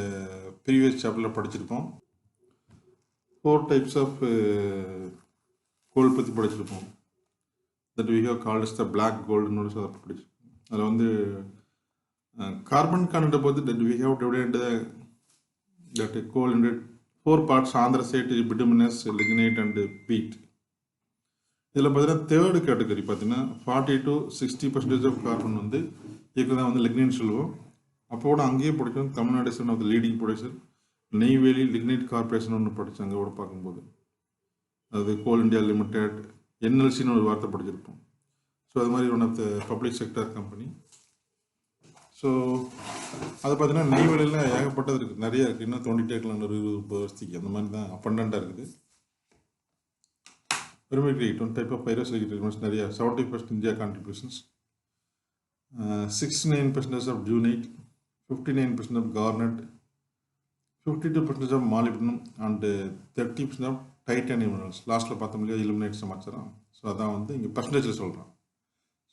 ப்ரீவியஸ் சாப்டரில் படிச்சிருப்போம். 4 types ஆஃப் கோல் பற்றி படிச்சிருப்போம். That we have called as the black gold அதை படிச்சிருப்போம். அதில் வந்து கார்பன் கான்டென்ட்டை பொறுத்து that we have divided that coal into 4 parts: anthracite, bituminous, lignite and peat. இதில் பார்த்தீங்கன்னா தேர்டு கேட்டகரி பார்த்தீங்கன்னா 40 to 60% ஆஃப் கார்பன் வந்து இதுக்கு தான் வந்து லிக்னைட் சொல்லுவோம். அப்போட அங்கேயே படித்தோம் Tamil Nadu is one of the leading producer. Neyveli lignite corporation ஒன்று படித்தோம் அங்கே கூட பார்க்கும்போது. அது கோல் இண்டியா லிமிடெட், என்எல்சின்னு ஒரு வார்த்தை படிச்சிருப்போம். ஸோ அது மாதிரி one of the public sector company. So அது பார்த்தீங்கன்னா நெய்வேலியில் ஏகப்பட்டது இருக்குது, நிறையா இருக்குது. இன்னும் தோண்டிகிட்டே இருக்கலாம் ஒரு 20-30 வருஷத்துக்கு. அந்த மாதிரி தான் அபண்டண்ட்டாக இருக்குது. Vermiculite one type of pyrosilicate elements நிறையா. 70% India contributions, 69% of dunite, 59% of garnet, 52% of molybdenum and 30% of titanium minerals. லாஸ்ட்டில் பார்த்தோம் இல்லையா இலுமினேட் சமாச்சாரம். ஸோ அதான் வந்து இங்கே பர்சன்டேஜில் சொல்கிறோம்.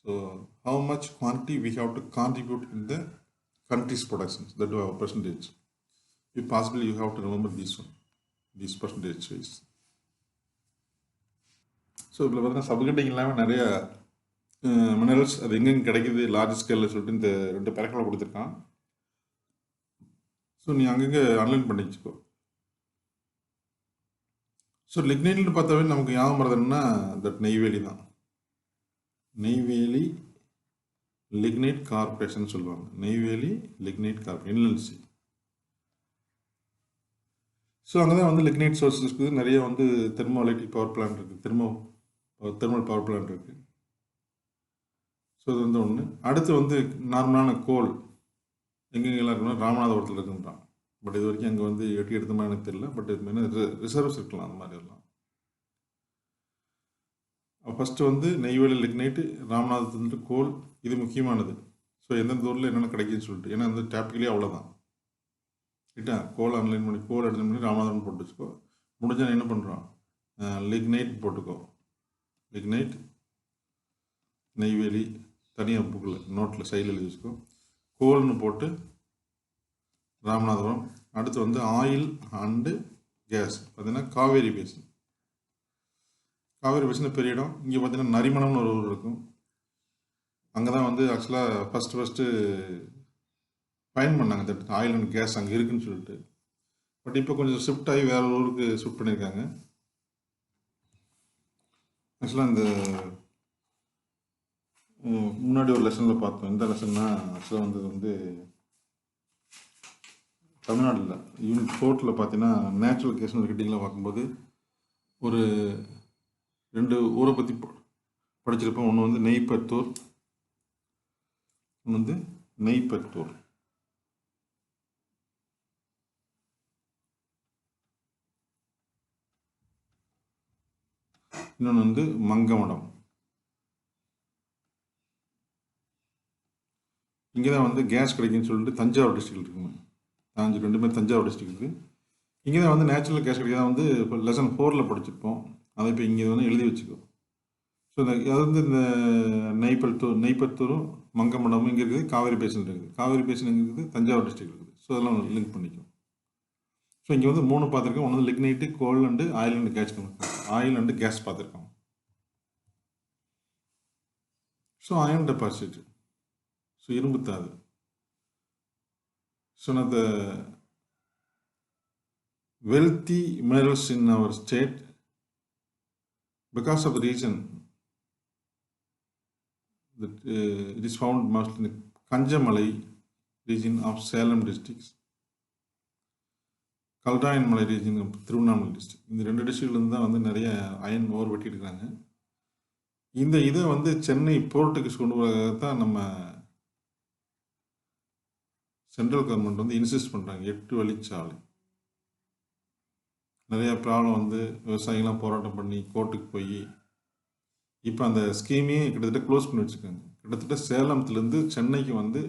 So how much quantity we have to contribute in the country's productions, that are percentage. If possible, you have to remember this one, this percentage wise. So இதில் பார்த்தீங்கன்னா சப்கட்டிங் இல்லாமல் நிறைய மினரல்ஸ் அது எங்கெங்கே கிடைக்குது லார்ஜ் ஸ்கேலில் சொல்லிட்டு இந்த 2 பேரக்கில் கொடுத்துருக்கான். ஸோ நீ அங்கங்கே ஆன்லைன் பண்ணி வச்சுக்கோ. ஸோ லிக்னைட்னு பார்த்தாவே நமக்கு ஞாபகம் வருதுன்னா தட் நெய்வேலி தான். நெய்வேலி லிக்னைட் கார்பரேஷன் சொல்லுவாங்க. Neyveli lignite corporation NLC. So அங்கே தான் வந்து லிக்னைட் சோர்ஸஸ் இருக்குது. நிறைய வந்து தெர்மோ எலக்ட்ரிக் பவர் பிளான்ட் இருக்குது, தெர்மல் பவர் பிளான்ட் இருக்குது. ஸோ இது வந்து ஒன்று. அடுத்து வந்து நார்மலான கோல் எங்கெங்கெல்லாம் இருக்குன்னா ராமநாதபுரத்தில் இருக்குன்றான். பட் இது வரைக்கும் அங்கே வந்து எட்டி எடுத்த மாதிரி எனக்கு தெரியல. பட் இது மாதிரி ரிசர்வ்ஸ் இருக்கலாம் அந்த மாதிரி எல்லாம். ஃபஸ்ட்டு வந்து நெய்வேலி லிக்னைட்டு, ராமநாதபுரத்துலேருந்து கோல், இது முக்கியமானது. ஸோ எந்தெந்த ஊரில் என்னென்ன கிடைக்குன்னு சொல்லிட்டு, ஏன்னா அந்த டாப்பிக்லேயே அவ்வளோதான். ரைட்டா, கோல் ஆன்லைன் பண்ணி கோல் எடுத்து பண்ணி ராமநாதபுரம் போட்டு வச்சுக்கோ. முடிஞ்சால் என்ன பண்ணுறோம், லிக்னைட் போட்டுக்கோ. லிக்னைட் நெய்வேலி தனியாக புக்கில் நோட்டில் சைடில் எழுதி வச்சுக்கோ. கோல்னு போட்டு ராமநாதபுரம். அடுத்து வந்து ஆயில் அண்டு கேஸ் பார்த்தீங்கன்னா காவேரி பேசின். காவேரி பேசின் பெரிய இடம். இங்கே பார்த்தீங்கன்னா நரிமணம்னு ஒரு ஊர் இருக்கும். அங்கே தான் வந்து ஆக்சுவலாக ஃபஸ்ட்டு ஃபைன் பண்ணாங்க தட் ஆயில் அண்ட் கேஸ் அங்கே இருக்குன்னு சொல்லிட்டு. பட் இப்போ கொஞ்சம் ஷிஃப்ட் ஆகி வேறு ஊருக்கு ஷிஃப்ட் பண்ணியிருக்காங்க. ஆக்சுவலாக இந்த முன்னாடி ஒரு லெசனில் பார்த்தோம். எந்த லெசன்னா ஆக்சுவலாக வந்து தமிழ்நாட்டில் யூனிட் 4 பார்த்தீங்கன்னா நேச்சுரல் கேஸ்னு ஒரு ஹெட்டிங்கில் பார்க்கும்போது ஒரு 2 ஊரை பற்றி படிச்சிருப்போம். ஒன்று வந்து நெய்பத்தூர், ஒன்று வந்து நெய்பத்தூர். இன்னொன்று வந்து மங்கமடம். இங்கே தான் வந்து கேஸ் கிடைக்குன்னு சொல்லிட்டு தஞ்சாவூர் டிஸ்ட்ரிக்ட் இருக்குங்க. ரெண்டுமே தஞ்சாவூர் டிஸ்ட்ரிக்ட் இருக்குது. இங்கே தான் வந்து நேச்சுரல் கேஸ் கிடைக்கிறதா வந்து இப்போ லெசன் 4 படிச்சிருப்போம். அதை இப்போ இங்கே வந்து எழுதி வச்சுக்கோ. ஸோ அது வந்து இந்த நெய்பத்தூரும் மங்கமண்டமும் இங்கே இருக்குது. காவேரி பேசின் இருக்குது. காவேரி பேசின் எங்கே இருக்குது? தஞ்சாவூர் டிஸ்ட்ரிக்ட் இருக்குது. ஸோ அதெல்லாம் லிங்க் பண்ணிக்கும். ஸோ இங்கே வந்து 3 பார்த்துருக்கோம். ஒன்று வந்து lignite, coal and oil and gas oil and gas பார்த்துருக்கோம். ஸோ அயன் டெபாசிட், ஸோ இரும்புத்தாது. So the wealthy minerals in our state because of the region that it is found mostly in the Kanjamalai region of Salem districts, Kalrayanmalai region Tiruvannamalai district. இந்த 2 டிஸ்ட்ரிக்ட்லேருந்து தான் வந்து நிறைய iron ore வெட்டியிருக்காங்க. இந்த இதை வந்து சென்னை போர்ட்டுக்கு கொண்டு வரதான் நம்ம சென்ட்ரல் கவர்மெண்ட் வந்து இன்சிஸ்ட் பண்ணுறாங்க. 8 வழிச்சாலை. நிறைய ப்ராப்ளம் வந்து விவசாயிகள்லாம் போராட்டம் பண்ணி கோர்ட்டுக்கு போய் இப்போ அந்த ஸ்கீமையே கிட்டத்தட்ட க்ளோஸ் பண்ணி வச்சுருக்காங்க. கிட்டத்தட்ட சேலத்துலேருந்து சென்னைக்கு வந்து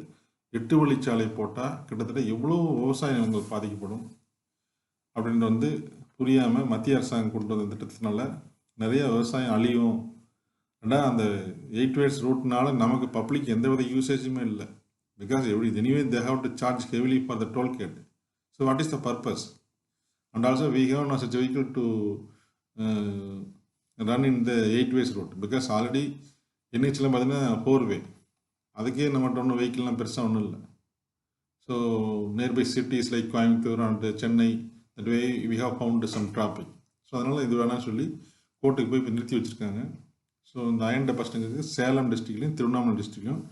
8 வழிச்சாலை போட்டால் கிட்டத்தட்ட எவ்வளோ விவசாய நிலங்கள் பாதிக்கப்படும் அப்படின்னு வந்து புரியாமல் மத்திய அரசாங்கம் கொண்டு வந்த திட்டத்தினால நிறைய விவசாயம் அழியும். ஆனால் அந்த 8 வேஸ் ரூட்னால நமக்கு பப்ளிக் எந்த வித யூசேஜுமே இல்லை. Because anyway they have to charge heavily for the toll gate. So what is the purpose? And also we have no such vehicle to run in the 8 ways route because already NHலாம் பார்த்தீங்கன்னா 4 way. அதுக்கே நம்மகிட்ட ஒன்றும் வெஹிக்கிள்லாம் பெருசாக ஒன்றும் இல்லை. So nearby cities like Coimbatore and Chennai that way we have found some traffic. So அதனால் இது வேணாம் சொல்லி கோர்ட்டுக்கு போய் இப்போ நிறுத்தி வச்சுருக்காங்க. ஸோ இந்த அயன் டெபாசிட்ங்கிறது சேலம் டிஸ்ட்ரிக்ட்லையும் திருவண்ணாமலை டிஸ்ட்ரிக்ட்லையும்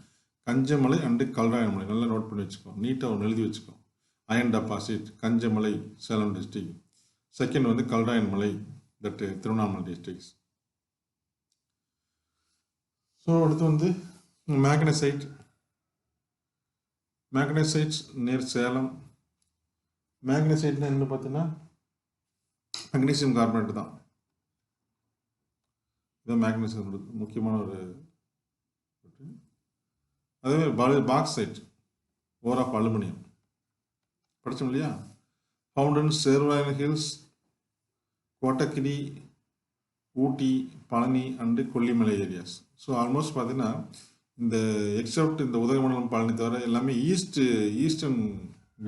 கஞ்சமலை அண்டு கல்ராயன்மலை நல்லா நோட் பண்ணி வச்சுக்கோ. நீட்டாக ஒன்று எழுதி வச்சுக்கோ. Iron deposit Kanjamalai Salem district, second வந்து Kalrayanmalai that Tiruvannamalai districts. So அடுத்து வந்து மேக்னசைட்ஸ் நேர் சேலம். மேக்னசைட்னா என்ன பார்த்தீங்கன்னா மெக்னீசியம் கார்பனேட் தான். இதுதான் மேக்னீசியம் முக்கியமான ஒரு. அதேமாதிரி பாக்சைட் ஓர் ஆஃப் அலுமினியம் படித்தோம் இல்லையா. Found in Servarayan hills, Kotagiri, Ooty, Palani and Kollimalai areas. So almost பார்த்தீங்கன்னா இந்த எக்ஸப்ட் இந்த உதகமண்டலம் பழனி தவிர எல்லாமே ஈஸ்டர்ன்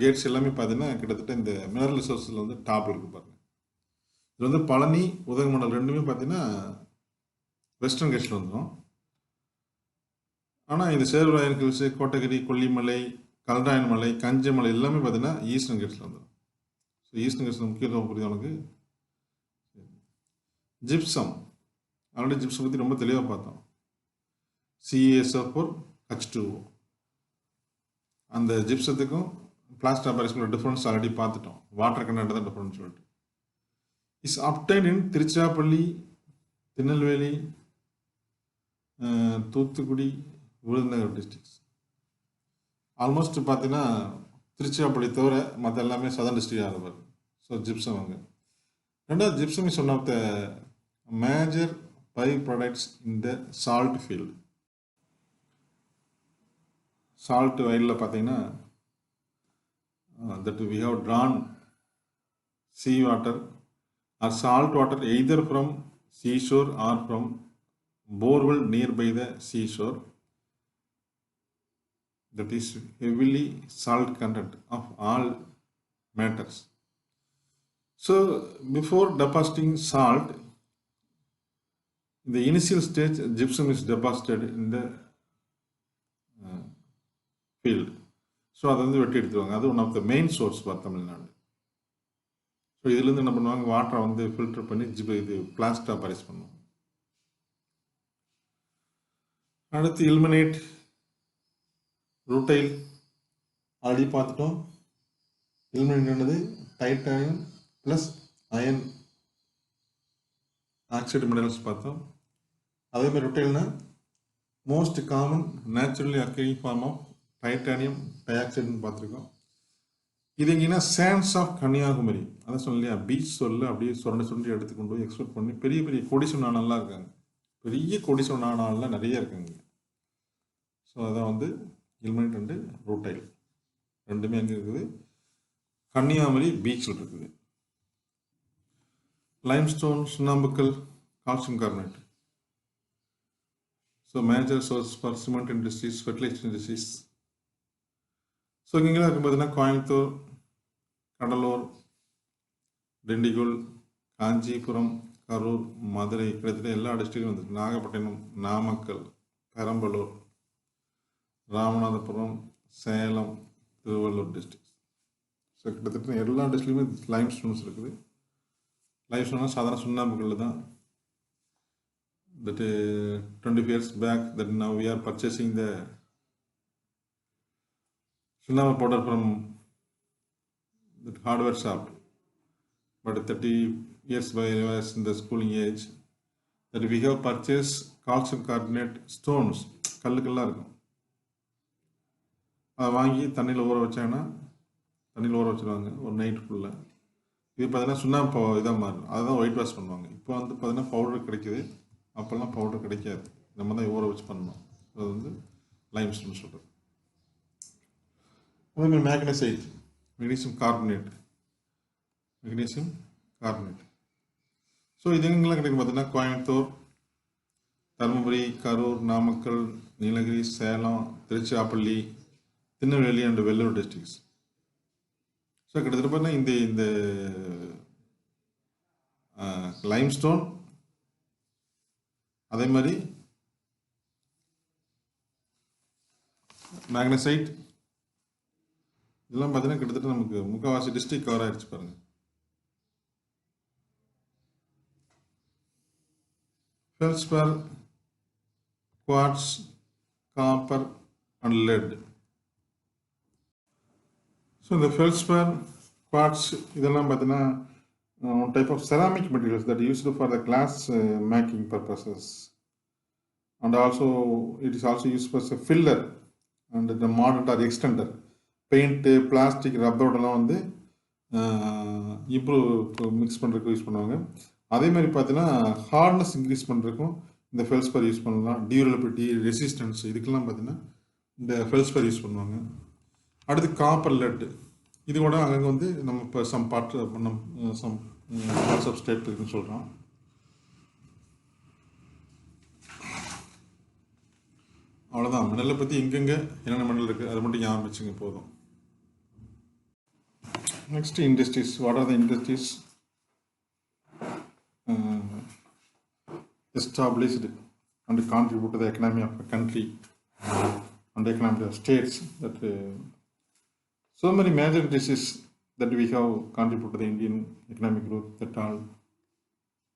கேட்ஸ் எல்லாமே பார்த்தீங்கன்னா கிட்டத்தட்ட இந்த மினரல் ரிசோர்ஸில் வந்து டாப்பில் இருக்குது பாருங்கள். இது வந்து பழனி உதகமண்டலம் ரெண்டுமே பார்த்தீங்கன்னா வெஸ்டர்ன் கேட்ஸில் வந்துடும். ஆனால் இந்த சேர்வராயன் ஹில்ஸு, கோட்டகிரி, கொல்லிமலை, கல்ராயன்மலை, கஞ்சமலை எல்லாமே பார்த்தீங்கன்னா ஈஸ்டர்ன் கேட்ஸில் வந்துடும். ஸோ ஈஸ்டர்ன் கேட்ஸில் முக்கியத்துவம் புரியுது உனக்கு. ஜிப்சம் ஆல்ரெடி ஜிப்சம் பற்றி ரொம்ப தெளிவாக பார்த்தோம். CaSO4 H2O. அந்த ஜிப்சத்துக்கும் பிளாஸ்டர் பாரிஸ்க்கும் டிஃப்ரென்ஸ் ஆல்ரெடி பார்த்துட்டோம். வாட்டர் கண்டென்ட் தான் டிஃப்ரென்ஸ் சொல்லிட்டு. Is obtained in Tiruchirappalli, Tirunelveli, Thoothukudi, Virudhunagar districts. Almost பார்த்தீங்கன்னா திருச்சிராப்பள்ளி தவிர மற்ற எல்லாமே சதர்ன் டிஸ்ட்ரிக்டாக இருப்பார். ஸோ ஜிப்சம் அங்கே. ரெண்டாவது gypsum is one of the major by products in the salt field. Salt வயலில் பார்த்தீங்கன்னா that we have drawn sea water or salt water either from seashore or from borewell nearby the seashore that is heavily salt content of all matters. So before depositing salt, in the initial stage gypsum is deposited in the field. So அதை வந்து வெட்டி எடுத்துருவாங்க. அது one of the main source for Tamil Nadu. So இதுலேருந்து என்ன பண்ணுவாங்க, வாட்டரை வந்து ஃபில்டர் பண்ணி இது பிளாஸ்டாக பரைஸ் பண்ணுவாங்க. அடுத்து இல்மினேட், ரூட்டைல் ஆல்ரெடி பார்த்துட்டோம். இல்மினேட் என்னது, titanium plus iron oxide minerals பார்த்தோம். அதேமாதிரி ரூட்டைல்னா most common naturally occurring form of titanium டை ஆக்சைடுன்னு பார்த்துருக்கோம். இது எங்கன்னா சாண்ட்ஸ் ஆஃப் கன்னியாகுமரி, அதான் சொல்லலையா, பீச் சொல்ல அப்படியே சுரண்டி சுரண்டி எடுத்து கொண்டு போய் எக்ஸ்போர்ட் பண்ணி பெரிய பெரிய கோடீஸ்வரன் நாணல்லாம் இருக்காங்க. பெரிய கோடீஸ்வரன் நாணல்லாம் நிறைய இருக்காங்க. ஸோ அதான் வந்து இல்மெண்ட் அண்டு ரூட்டைல் ரெண்டுமே எங்கே இருக்குது, கன்னியாகுமரி பீச்சில் இருக்குது. லைம்ஸ்டோன், சுண்ணாம்புக்கல், calcium carbonate. So major source for cement industries, fertiliser industries. So இங்கெல்லாம் இருக்கும் பார்த்தீங்கன்னா கோயம்புத்தூர், கடலூர், திண்டிகுல், காஞ்சிபுரம், கரூர், மதுரை, கிட்டத்தட்ட எல்லா டிஸ்ட்ரிக்டும் வந்துருக்கு. நாகப்பட்டினம், நாமக்கல், பெரம்பலூர், ராமநாதபுரம், சேலம், திருவள்ளூர் டிஸ்ட்ரிக்ட். ஸோ கிட்டத்தட்ட எல்லா டிஸ்ட்ரிக்ட்லையுமே லைம் ஸ்டோன்ஸ் இருக்குது. லைம் ஸ்டோன்னா சாதாரண சுண்ணாம்புக்கல் தான். That 25 years back, that now we are purchasing the sunnama powder from the hardware shop. But 30 years by I was in the schooling age, that we have purchased calcium carbonate stones, கல்லுக்கெல்லாம் இருக்கும். அதை வாங்கி தண்ணியில் ஊற வச்சாங்கன்னா தண்ணியில் ஊற வச்சுருவாங்க ஒரு நைட் ஃபுல்லாக. இது பார்த்தீங்கன்னா சுண்ணாம்பு இதாக மாறும், அதை தான் ஒயிட் வாஷ் பண்ணுவாங்க. இப்போ வந்து பார்த்தீங்கன்னா பவுடர் கிடைக்குது, அப்போல்லாம் பவுடர் கிடைக்காது, நம்ம தான் ஊற வச்சு பண்ணணும். அது வந்து லைம் ஸ்டோன் சொல்கிறது. அதேமாதிரி magnesite, magnesium carbonate, magnesium carbonate. So இது எங்கெல்லாம் கிடைக்கும் பார்த்தீங்கன்னா Coimbatore, Dharmapuri, Karur, Namakkal, Nilgiri, Salem, Tiruchirappalli, Tirunelveli and Vellore districts. So கிட்டத்தட்ட பார்த்தீங்கன்னா இந்த லைம்ஸ்டோன், அதே மாதிரி மேக்னசைட், இதெல்லாம் பார்த்தீங்கன்னா கிட்டத்தட்ட நமக்கு முக்கால்வாசி டிஸ்ட்ரிக்ட் கவர் ஆகிடுச்சு பாருங்க. Felspar, quartz, copper and lead. So இந்த ஃபெல்ஸ்பர், குவார்ட்ஸ் இதெல்லாம் பார்த்தீங்கன்னா one type of ceramic materials that are used for the glass making purposes, and also it is also used as a filler and the mordant or extender. Paint, plastic, rubber எல்லாம் வந்து improve mix பண்ணுறதுக்கு use பண்ணுவாங்க. அதே மாதிரி பார்த்தீங்கன்னா hardness increase பண்ணுறதுக்கும் இந்த ஃபெல்ஸ்பர் use பண்ணலாம். டியூரபிலிட்டி, ரெசிஸ்டன்ஸ், இதுக்கெல்லாம் பார்த்தீங்கன்னா இந்த ஃபெல்ஸ்பர் யூஸ் பண்ணுவாங்க. அடுத்து காப்பர் லெட், இது கூட அங்கங்கே வந்து நம்ம இப்போ சம் பார்ட்ஸ் ஆஃப் ஸ்டேட் இருக்குன்னு சொல்கிறோம். அவ்வளோதான். மினரலை பற்றி எங்கெங்கே என்னென்ன மினரல் இருக்குது அதை மட்டும் ஞாபகம் வச்சுங்க போதும். Next industries. What are the industries established and contribute to the economy of a country and the economy of states? That so many major industries that we have contributed to the Indian economic growth, that all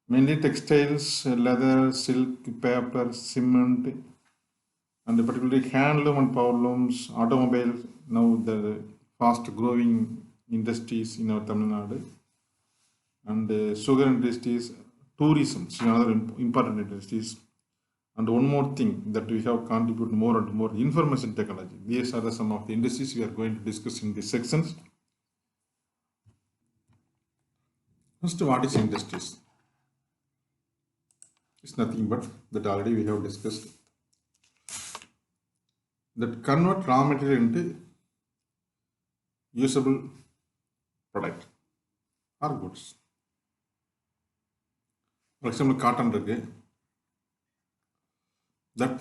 mainly textiles, leather, silk, paper, cement, and particularly handloom and power looms, automobiles, now the fast growing industries in our Tamilnadu, and sugar industries, tourism is another important industries. And one more thing that we have contributed more and more, information technology. These are some of the industries we are going to discuss in these sections. First, what is industries? It's nothing but that already we have discussed, that convert raw material into usable product or goods. For example, cotton இருக்கு, that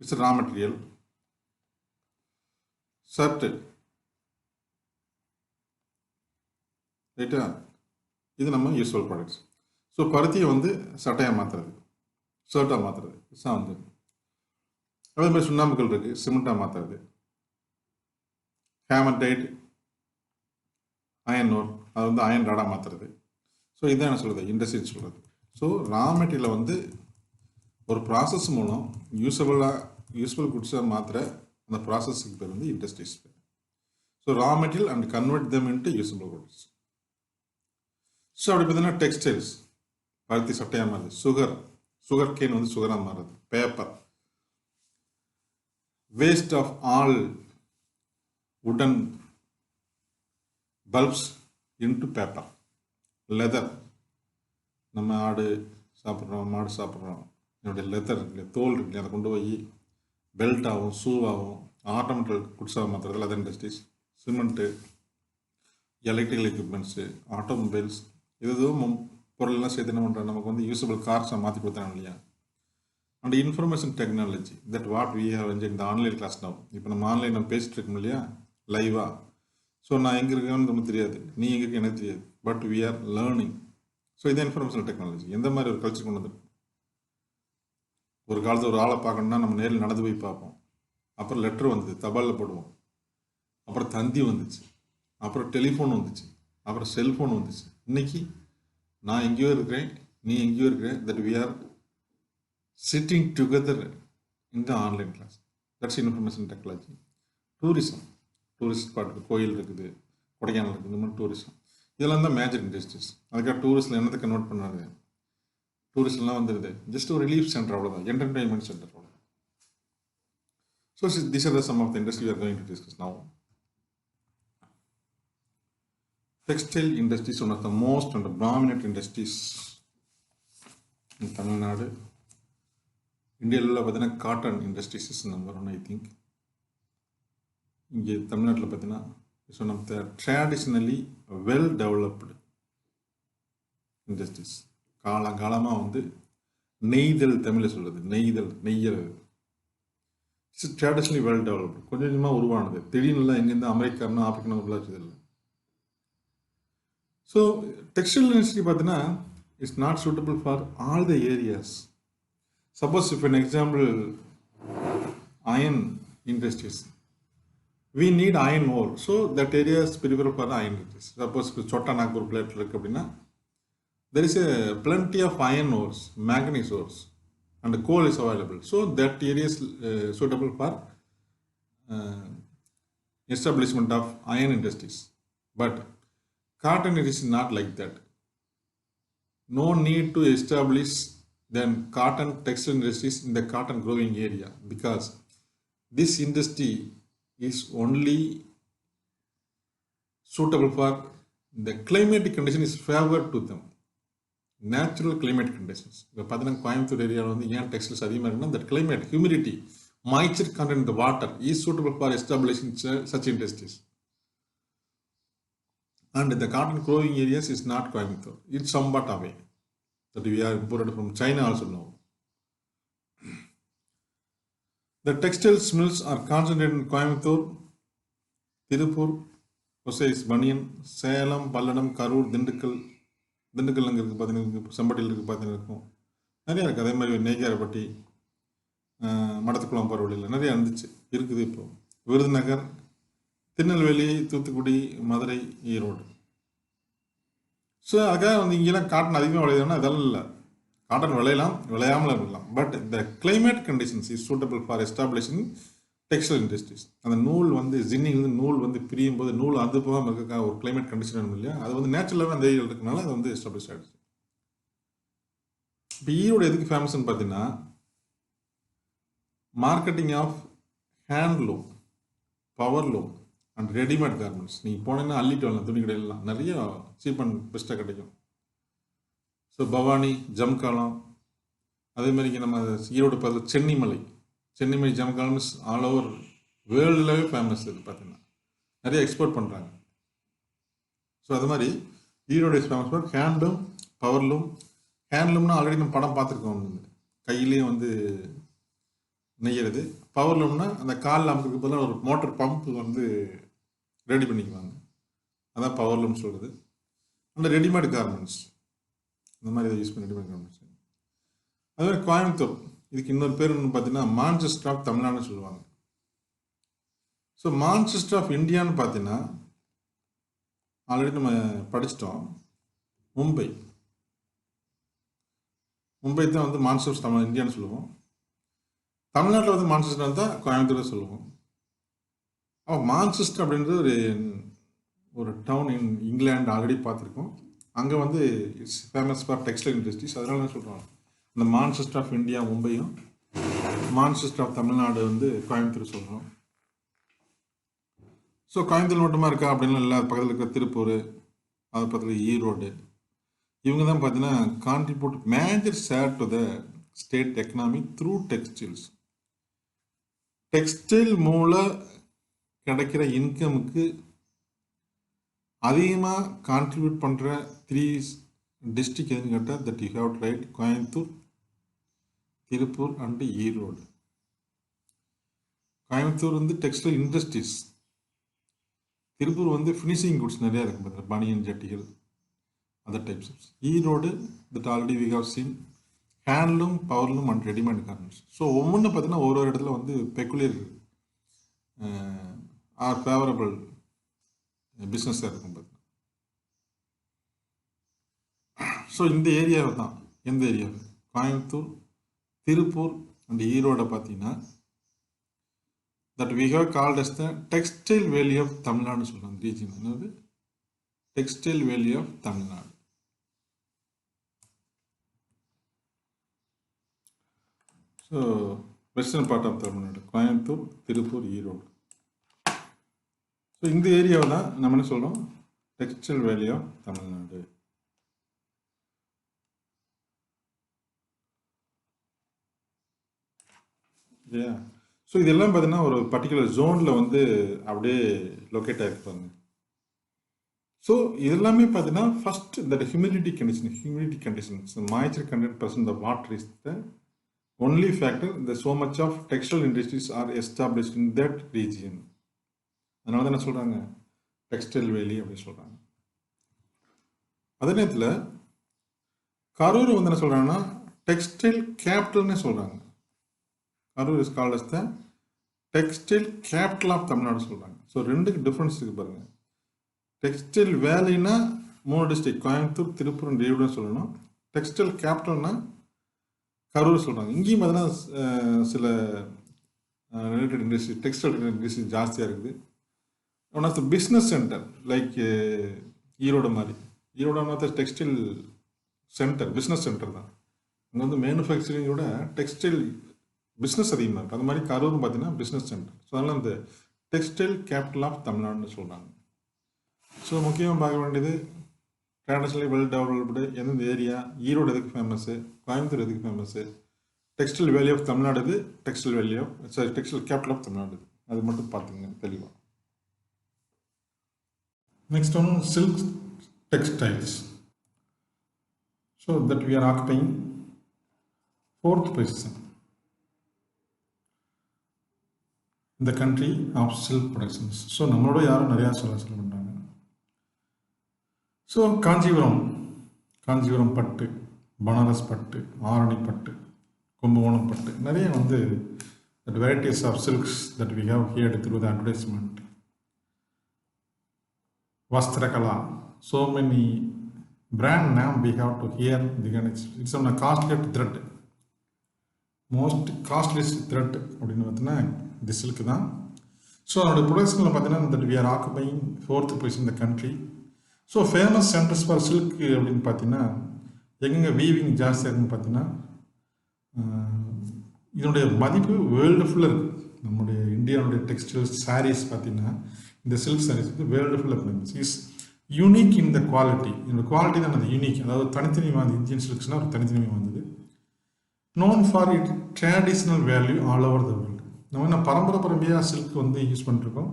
is a raw material. Shirt, ரைட்டா, இது நம்ம useful products. So பருத்தியை வந்து சட்டையாக மாற்றுறது, ஷர்ட்டாக மாற்றுறது, இதுதான் வந்து. அதே மாதிரி சுண்ணாம்புகள் இருக்குது, சிமெண்ட்டாக மாற்றுறது. ஹேமடைட், அயன் ஓர், அது வந்து அயன் ராடாக மாற்றுறது. ஸோ இதான் என்ன சொல்கிறது, இண்டஸ்ட்ரின்னு சொல்கிறது. ஸோ ரா மெட்டீரியலை வந்து ஒரு ப்ராசஸ் மூலம் யூஸ்ஃபுல் குட்ஸாக மாற்றுற அந்த ப்ராசஸுக்கு பேர் வந்து industries. So raw material and convert them into useful goods. So அப்படி பார்த்தீங்கன்னா டெக்ஸ்டைல்ஸ், பருத்தி சட்டையாக மாறுது. சுகர் கேன் வந்து சுகராக மாறுது. பேப்பர், வேஸ்ட் ஆஃப் ஆல் உடன் பல்ப்ஸ் இன்டு பேப்பர், லெதர், நம்ம ஆடு சாப்பிட்றோம், மாடு சாப்பிட்றோம், என்னுடைய லெதர் தோல் இருக்கு, அதை கொண்டு போய் பெல்ட்டாகவும் ஷூவாகவும் ஆர்னமெண்டல் குட்ஸாக மாற்றுறது leather industries. Cement, electrical equipments, automobiles, இதுவும் பொருளெல்லாம் சேர்த்து என்ன பண்ணுறாங்க, நமக்கு வந்து யூஸபிள் கார்ஸை மாற்றி கொடுத்தாங்க இல்லையா. And information technology, that what we have enjoy இந்த ஆன்லைன் கிளாஸ் now. இப்போ நம்ம ஆன்லைன் நம்ம பேசிட்டு இருக்கோம் இல்லையா, லைவாக. ஸோ நான் எங்கே இருக்கேன்னு நமக்கு தெரியாது, நீ எங்கே இருக்க எனக்கு தெரியாது, but we are learning. So இதான் இன்ஃபர்மேஷன் டெக்னாலஜி. எந்த மாதிரி ஒரு கல்ச்சர் கொண்டு வந்துடும். ஒரு காலத்தில் ஒரு ஆளை பார்க்கணுன்னா நம்ம நேரில் நடந்து போய் பார்ப்போம். அப்புறம் லெட்டர் வந்தது, தபாலில் போடுவோம். அப்புறம் தந்தி வந்துச்சு, அப்புறம் டெலிஃபோன் வந்துச்சு, அப்புறம் செல்ஃபோன் வந்துச்சு. இன்னைக்கு நான் எங்கேயோ இருக்கிறேன், நீ எங்கேயோ இருக்கிறேன், that we are sitting together in the online class. That's information technology. Tourism, tourist spot, கோயில் இருக்குது, கொடைக்கானல் இருக்குது, இந்த மாதிரி டூரிசம், இதெல்லாம் தான் மேஜர் இண்டஸ்ட்ரீஸ். அதுக்காக டூரிஸ்டில் என்னத்தை கன்வெர்ட் பண்ணாது, டூரிஸ்ட்லாம் வந்துடுது ஜஸ்ட் ஒரு ரிலீஃப் சென்டர், அவ்வளோதான், என்டர்டைன்மெண்ட் சென்டர், அவ்வளோ. So these are the some of the industry we are going to discuss now. Textile industry is one of the most and the prominent industries in Tamil Nadu. இந்தியாவில் பார்த்தீங்கன்னா cotton industries is number 1, I think. இங்கே தமிழ்நாட்டில் பார்த்தீங்கன்னா it's one of the traditionally well developed industries. காலங்காலமாக வந்து நெய்தல், தமிழில் சொல்கிறது நெய்தல், நெய்யல், இட்ஸ் ட்ரெடிஷ்னலி வெல் டெவலப்டு. கொஞ்சம் கொஞ்சமாக உருவானது, திடீர்னுலாம் எங்கேருந்து அமெரிக்கானா ஆப்பிரிக்கனா உருவாச்சது இல்லை. ஸோ டெக்ஸ்டைல் இண்டஸ்ட்ரி பார்த்தீங்கன்னா it's not suitable for all the areas. Suppose if an example iron industries, we need iron ore, so that area is preferred for iron industries. Suppose Chota Nagpur plate irukku appadina, there is a plenty of iron ores, manganese ores, and coal is available, so that area is suitable for establishment of iron industries. But cotton is not like that. No need to establish then cotton textile industries in the cotton growing area, because this industry is only suitable for the climatic condition is favored to them, natural climatic conditions. இப்போ பார்த்தீங்கன்னா கோயம்புத்தூர் ஏரியாவில் வந்து ஏன் textiles அதிகமாக இருக்குன்னா, that climate, humidity, moisture content in the water is suitable for establishing such industries. And the cotton growing areas is not Coimbatore, it's somewhat away, that we are imported from China also now. The textiles mills are concentrated in Coimbatore, Tirupur, Osais, Baniyan, Salem, Palladam, Karur, Dindikkal அங்கே இருக்குது பார்த்தீங்கன்னா, செம்பட்டியில் இருக்குது பார்த்தீங்கன்னா, நிறையா இருக்குது. அதே மாதிரி நெய்க்காரப்பட்டி, மடத்துக்குளம் போகிற வழியில் நிறையா இருந்துச்சு, இருக்குது. இப்போது விருதுநகர், திருநெல்வேலி, தூத்துக்குடி, மதுரை, ஈரோடு. ஸோ அதுக்காக வந்து இங்கெல்லாம் காட்டன் அதிகமாக விளையாதுன்னா இதெல்லாம் இல்லை. காட்டன் விளையலாம், விளையாமல் இருக்கலாம். But the climate conditions is suitable for establishing textile industries. அந்த நூல் வந்து ஜின்னிங்லேருந்து நூல் வந்து பிரியும் போது நூல் அது போகாமல் இருக்க ஒரு கிளைமேட் கண்டிஷன் வேணும் இல்லையா, அது வந்து நேச்சுரலாகவே அந்த ஏரியாவில் இருக்கனால அது வந்து எஸ்டாப்ளிஷ் ஆகிடுச்சு. இப்போ ஈரோடு எதுக்கு ஃபேமஸ்ன்னு பார்த்தீங்கன்னா, marketing of handloom, powerloom and readymade garments. நீங்கள் போனீங்கன்னா அள்ளிட்டு வரலாம், துணி கடையிலாம் நிறைய சீப் அண்ட் பெஸ்ட்டாக கிடைக்கும். ஸோ பவானி, ஜம்காலம், அதே மாதிரி இங்கே நம்ம ஈரோடு பார்த்து சென்னிமலை ஜம்காலம் இஸ் ஆல் ஓவர் வேர்ல்டுலவே ஃபேமஸ். இது பார்த்தீங்கன்னா நிறைய எக்ஸ்போர்ட் பண்ணுறாங்க. ஸோ அது மாதிரி Erode is famous for handloom, powerloom. ஹேண்ட்லூம்னா ஆல்ரெடி நம்ம படம் பார்த்துருக்கோம், கையிலேயே வந்து நெய்யறது. பவர்லூம்னா அந்த காலில் அமுக்கிறதுக்கு பதிலாக ஒரு மோட்டர் பம்ப் வந்து ரெடி பண்ணிக்குவாங்க, அதான் பவர்லூம் சொல்கிறது. அந்த ரெடிமேட் கார்மெண்ட்ஸ், இந்த மாதிரி இதை யூஸ் பண்ணி ரெடிமேட் கார்மெண்ட்ஸ். அதே மாதிரி கோயம்புத்தூர், இதுக்கு இன்னொரு பேர் ஒன்று பார்த்தீங்கன்னா மான்செஸ்டர் ஆஃப் தமிழ்நாடுன்னு சொல்லுவாங்க. ஸோ மான்செஸ்டர் ஆஃப் இந்தியான்னு பார்த்தீங்கன்னா ஆல்ரெடி நம்ம படிச்சிட்டோம், மும்பை தான் வந்து மான்செஸ்டர் தமிழ் இந்தியான்னு சொல்லுவோம். தமிழ்நாட்டில் வந்து மான்செஸ்டர் தான் கோயம்புத்தூர் சொல்லுவோம். மான்செஸ்டர் அப்படின்றது ஒரு டவுன் இன் இங்கிலாந்து ஆல்ரெடி பார்த்துருக்கோம். அங்கே வந்து it's famous for textile industries. அதனால தான் சொல்கிறாங்க இந்த மான்செஸ்டர் ஆஃப் இந்தியா மும்பையும், மான்செஸ்டர் ஆஃப் தமிழ்நாடு வந்து கோயம்புத்தூர் சொல்கிறோம். ஸோ கோயம்புத்தூர் மட்டுமா இருக்கா அப்படின்லாம் இல்லை, பக்கத்தில் இருக்கிற திருப்பூர், அது பக்கத்தில் ஈரோடு, இவங்க தான் பார்த்தீங்கன்னா contribute major share to the state economy through textiles. Textile மூலம் கிடைக்கிற இன்கமுக்கு அதிகமாக கான்ட்ரிபியூட் பண்ணுற 3 டிஸ்ட்ரிக்ட் எதுன்னு கேட்டால் that you have right Coimbatore, Tiruppur and Erode. Coimbatore வந்து டெக்ஸ்டைல் இண்டஸ்ட்ரீஸ், திருப்பூர் வந்து ஃபினிஷிங் குட்ஸ் நிறையா இருக்குது பார்த்தீங்கன்னா, பனியன் ஜட்டிகள், other types. Erode that already we have seen handloom, powerloom and readymade garments. So ஒவ்வொன்றும் பார்த்தீங்கன்னா ஒரு இடத்துல வந்து பெக்குலியர் ஆர் ஃபேவரபிள் பிஸ்னஸாக இருக்கும் பார்த்தீங்கன்னா. ஸோ இந்த ஏரியாவை தான், எந்த ஏரியாவை, கோயம்புத்தூர், திருப்பூர் அண்ட் ஈரோடை பார்த்தீங்கன்னா that we have called as the textile valley of தமிழ்நாடுன்னு சொல்கிறாங்க. ரீஜன் என்னது, textile valley of Tamil Nadu. So western part of Tamil Nadu, Coimbatore, Tiruppur, Erode. So இந்த ஏரியாவை தான் நம்ம என்ன சொல்கிறோம், டெக்ஸ்டைல் வேலி ஆஃப் தமிழ்நாடு. இல்லையா? ஸோ இதெல்லாம் பார்த்தீங்கன்னா ஒரு பர்டிகுலர் ஜோனில் வந்து அப்படியே லொக்கேட் ஆகிருப்பாங்க. ஸோ இதெல்லாமே பார்த்தீங்கன்னா ஃபர்ஸ்ட் இந்த humidity conditions, moisture content percent of water is the only factor இந்த so much of textile industries are established in that region. அதனால தான் என்ன சொல்கிறாங்க, டெக்ஸ்டைல் வேலி அப்படின்னு சொல்கிறாங்க. அதே நேரத்தில் கரூர் வந்து என்ன சொல்கிறாங்கன்னா டெக்ஸ்டைல் கேபிட்டல்னே சொல்கிறாங்க. Karur is called as the textile capital of Tamil Nadu சொல்கிறாங்க. ஸோ ரெண்டுக்கு டிஃப்ரென்ஸ் இருக்குது பாருங்கள். டெக்ஸ்டைல் வேலினா 3 டிஸ்ட்ரிக்ட், கோயம்புத்தூர், திருப்பூர், ஈரோடுன்னு சொல்லணும். டெக்ஸ்டைல் கேபிட்டல்னா கரூர் சொல்கிறாங்க. இங்கேயும் பார்த்தீங்கன்னா சில ரிலேட்டட் இண்டஸ்ட்ரி, டெக்ஸ்டைல் இண்டஸ்ட்ரி ஜாஸ்தியாக இருக்குது. One of the business centre like Erode மாதிரி. Erode one of the textile centre, business centre தான். அங்கே வந்து மேனுஃபேக்சரிங்கோட டெக்ஸ்டைல் பிஸ்னஸ் அதிகமாக இருக்குது. அது மாதிரி கரூர் பார்த்தீங்கன்னா பிஸ்னஸ் சென்டர். ஸோ அதனால் இந்த டெக்ஸ்டைல் கேபிட்டல் ஆஃப் தமிழ்நாடுன்னு சொல்கிறாங்க. ஸோ முக்கியமாக பார்க்க வேண்டியது ட்ரெடிஷ்னலி வெல் டெவலப்டு எந்தெந்த ஏரியா, ஈரோடு எதுக்கு ஃபேமஸ்ஸு, கோயம்புத்தூர் எதுக்கு famous, textile valley of Tamil Nadu இது, textile valley of textile capital of Tamil Nadu இது, அது மட்டும் பார்த்துங்க தெளிவாக. Next one silk textiles. So that we are occupying 4th position இந்த country of silk productions. So நம்மளோட யாரும் நிறையா சொல்ல பண்ணுறாங்க. ஸோ காஞ்சிபுரம் பட்டு, பனாரஸ் பட்டு, ஆரணி பட்டு, கும்பகோணம் பட்டு, நிறைய வந்து that varieties of silks that we have heard through the advertisement. Vastrakala, so many brand name we have to hear the connect. It's one costliest thread, most costliest thread அப்படின்னு பார்த்தீங்கன்னா இந்த சில்க் தான். ஸோ அதோட ப்ரொடக்ஷனில் பார்த்தீங்கன்னா that we are occupying 4th position இந்த country. So famous centres for silk அப்படின்னு பார்த்தீங்கன்னா எங்கெங்கே வீவிங் ஜாஸ்தியாக இருக்குன்னு பார்த்தீங்கன்னா இதனுடைய மதிப்பு வேர்ல்டு ஃபுல்லாக இருக்குது. நம்முடைய இந்தியாவுடைய டெக்ஸ்டைல்ஸ் சாரீஸ் பார்த்தீங்கன்னா இந்த சில்க் சாரீஸ் வந்து வேர்ல்டு ஃபுல்லாக famous. Is unique in the quality. இதோட குவாலிட்டி தான் அது யூனிக், அதாவது தனித்தனி வந்து இந்தியன் சில்க்ஸ்னால் ஒரு தனித்தனி வந்தது. Known for it traditional value all over the world. நம்ம என்ன பரம்பரையாக சில்க் வந்து யூஸ் பண்ணிருக்கோம்.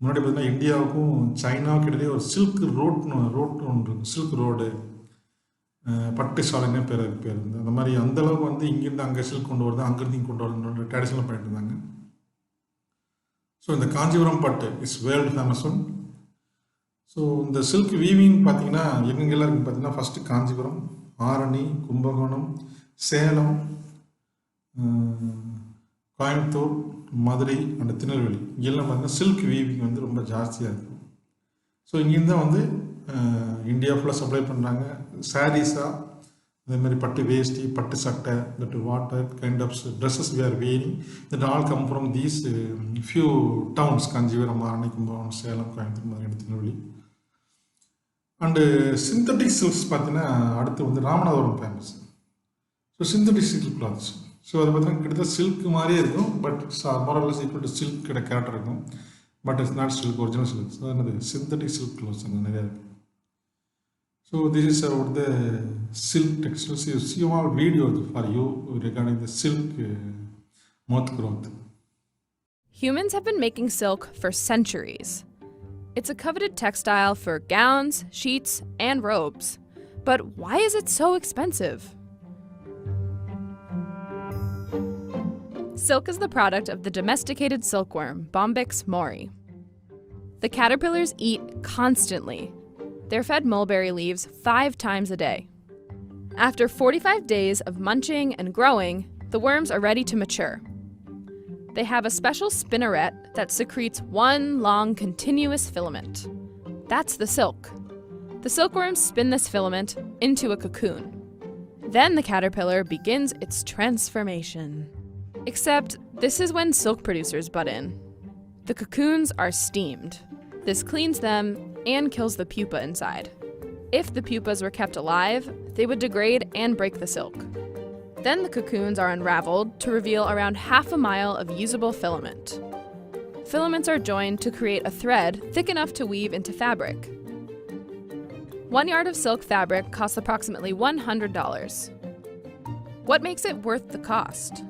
முன்னாடி பார்த்தீங்கன்னா இந்தியாவுக்கும் சைனாவுக்கு இடையே ஒரு சில்க் ரோட்னு ஒன்று இருக்கும், சில்க் ரோடு, பட்டு சாலைன்னே பேர் இருந்து அந்த மாதிரி அந்தளவுக்கு வந்து இங்கேருந்து அங்கே சில்க் கொண்டு வருது, அங்கேருந்து இங்கே கொண்டு வரது ட்ரெடிஷ்னலாக பண்ணிட்டு இருந்தாங்க. ஸோ இந்த காஞ்சிபுரம் பட்டு is world famous one. So இந்த சில்க் வீவிங் பார்த்தீங்கன்னா எங்கெங்கெல்லாம் இருக்குன்னு பார்த்தீங்கன்னா ஃபஸ்ட்டு காஞ்சிபுரம், ஆரணி, கும்பகோணம், சேலம், கோயம்புத்தூர், மதுரை அண்ட் திருநெல்வேலி, இங்கெல்லாம் பார்த்தீங்கன்னா சில்க் வீவிங் வந்து ரொம்ப ஜாஸ்தியாக இருக்கும். ஸோ இங்கேருந்து தான் வந்து இந்தியா ஃபுல்லாக சப்ளை பண்ணுறாங்க. சாரீஸாக அதேமாதிரி பட்டு வேஷ்டி, பட்டு சட்டை, that water kind of dresses we are wearing that all come from these few towns, Kanchipuram, Arani, Kumbakonam, Salem, Coimbatore, Madurai, Tirunelveli. And synthetic silks பார்த்தீங்கன்னா அடுத்து வந்து Ramanathapuram famous. So synthetic silk clothes, so அதை பார்த்தீங்கன்னா கிட்டத்தட்ட சில்க் மாதிரியே இருக்கும், but more or less equal to silk character இருக்கும். but it's not silk, original silk. So another synthetic silk clothes. So this is about the silk textiles. You see all videos for you regarding the silk moth growth.
Humans have been making silk for centuries. It's a coveted textile for gowns, sheets, and robes. But why is it so expensive? Silk is the product of the domesticated silkworm, Bombyx mori. The caterpillars eat constantly. They're fed mulberry leaves 5 times a day. After 45 days of munching and growing, the worms are ready to mature. They have a special spinneret that secretes one long continuous filament. That's the silk. The silkworms spin this filament into a cocoon. Then the caterpillar begins its transformation. Except this is when silk producers butt in. The cocoons are steamed. This cleans them and kills the pupa inside. If the pupas were kept alive, they would degrade and break the silk. Then the cocoons are unraveled to reveal around half a mile of usable filament. Filaments are joined to create a thread thick enough to weave into fabric. 1 yard of silk fabric costs approximately $100. What makes it worth the cost?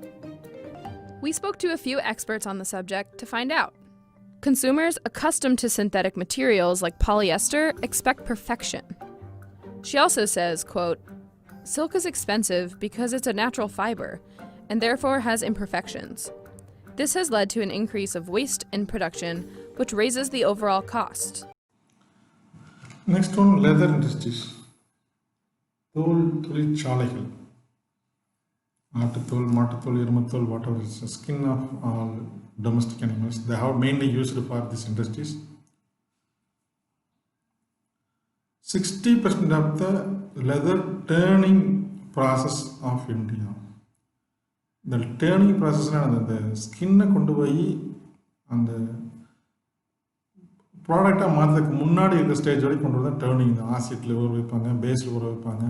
We spoke to a few experts on the subject to find out. Consumers accustomed to synthetic materials like polyester expect perfection. She also says, quote, "Silk is expensive because it's a natural fiber and therefore has imperfections. This has led to an increase of waste in production, which raises the overall cost."
Next one, leather industries. தோல் தொழிற்சாலைகள். ஆட்டுத்தோல், மாட்டுத்தோல், எருமத்தோல், whatever is the skin of all domestic animals, they have mainly used for these industries. 60% of the leather turning process of India. The turning process is the skin கொண்டு போய் அந்த ப்ராடக்டாக மாற்றதுக்கு முன்னாடி இருக்கிற stage வரைக்கும் கொண்டு வந்து டேர்னிங் இந்த ஆசிட்டில் ஊற வைப்பாங்க, பேஸில் ஊற வைப்பாங்க,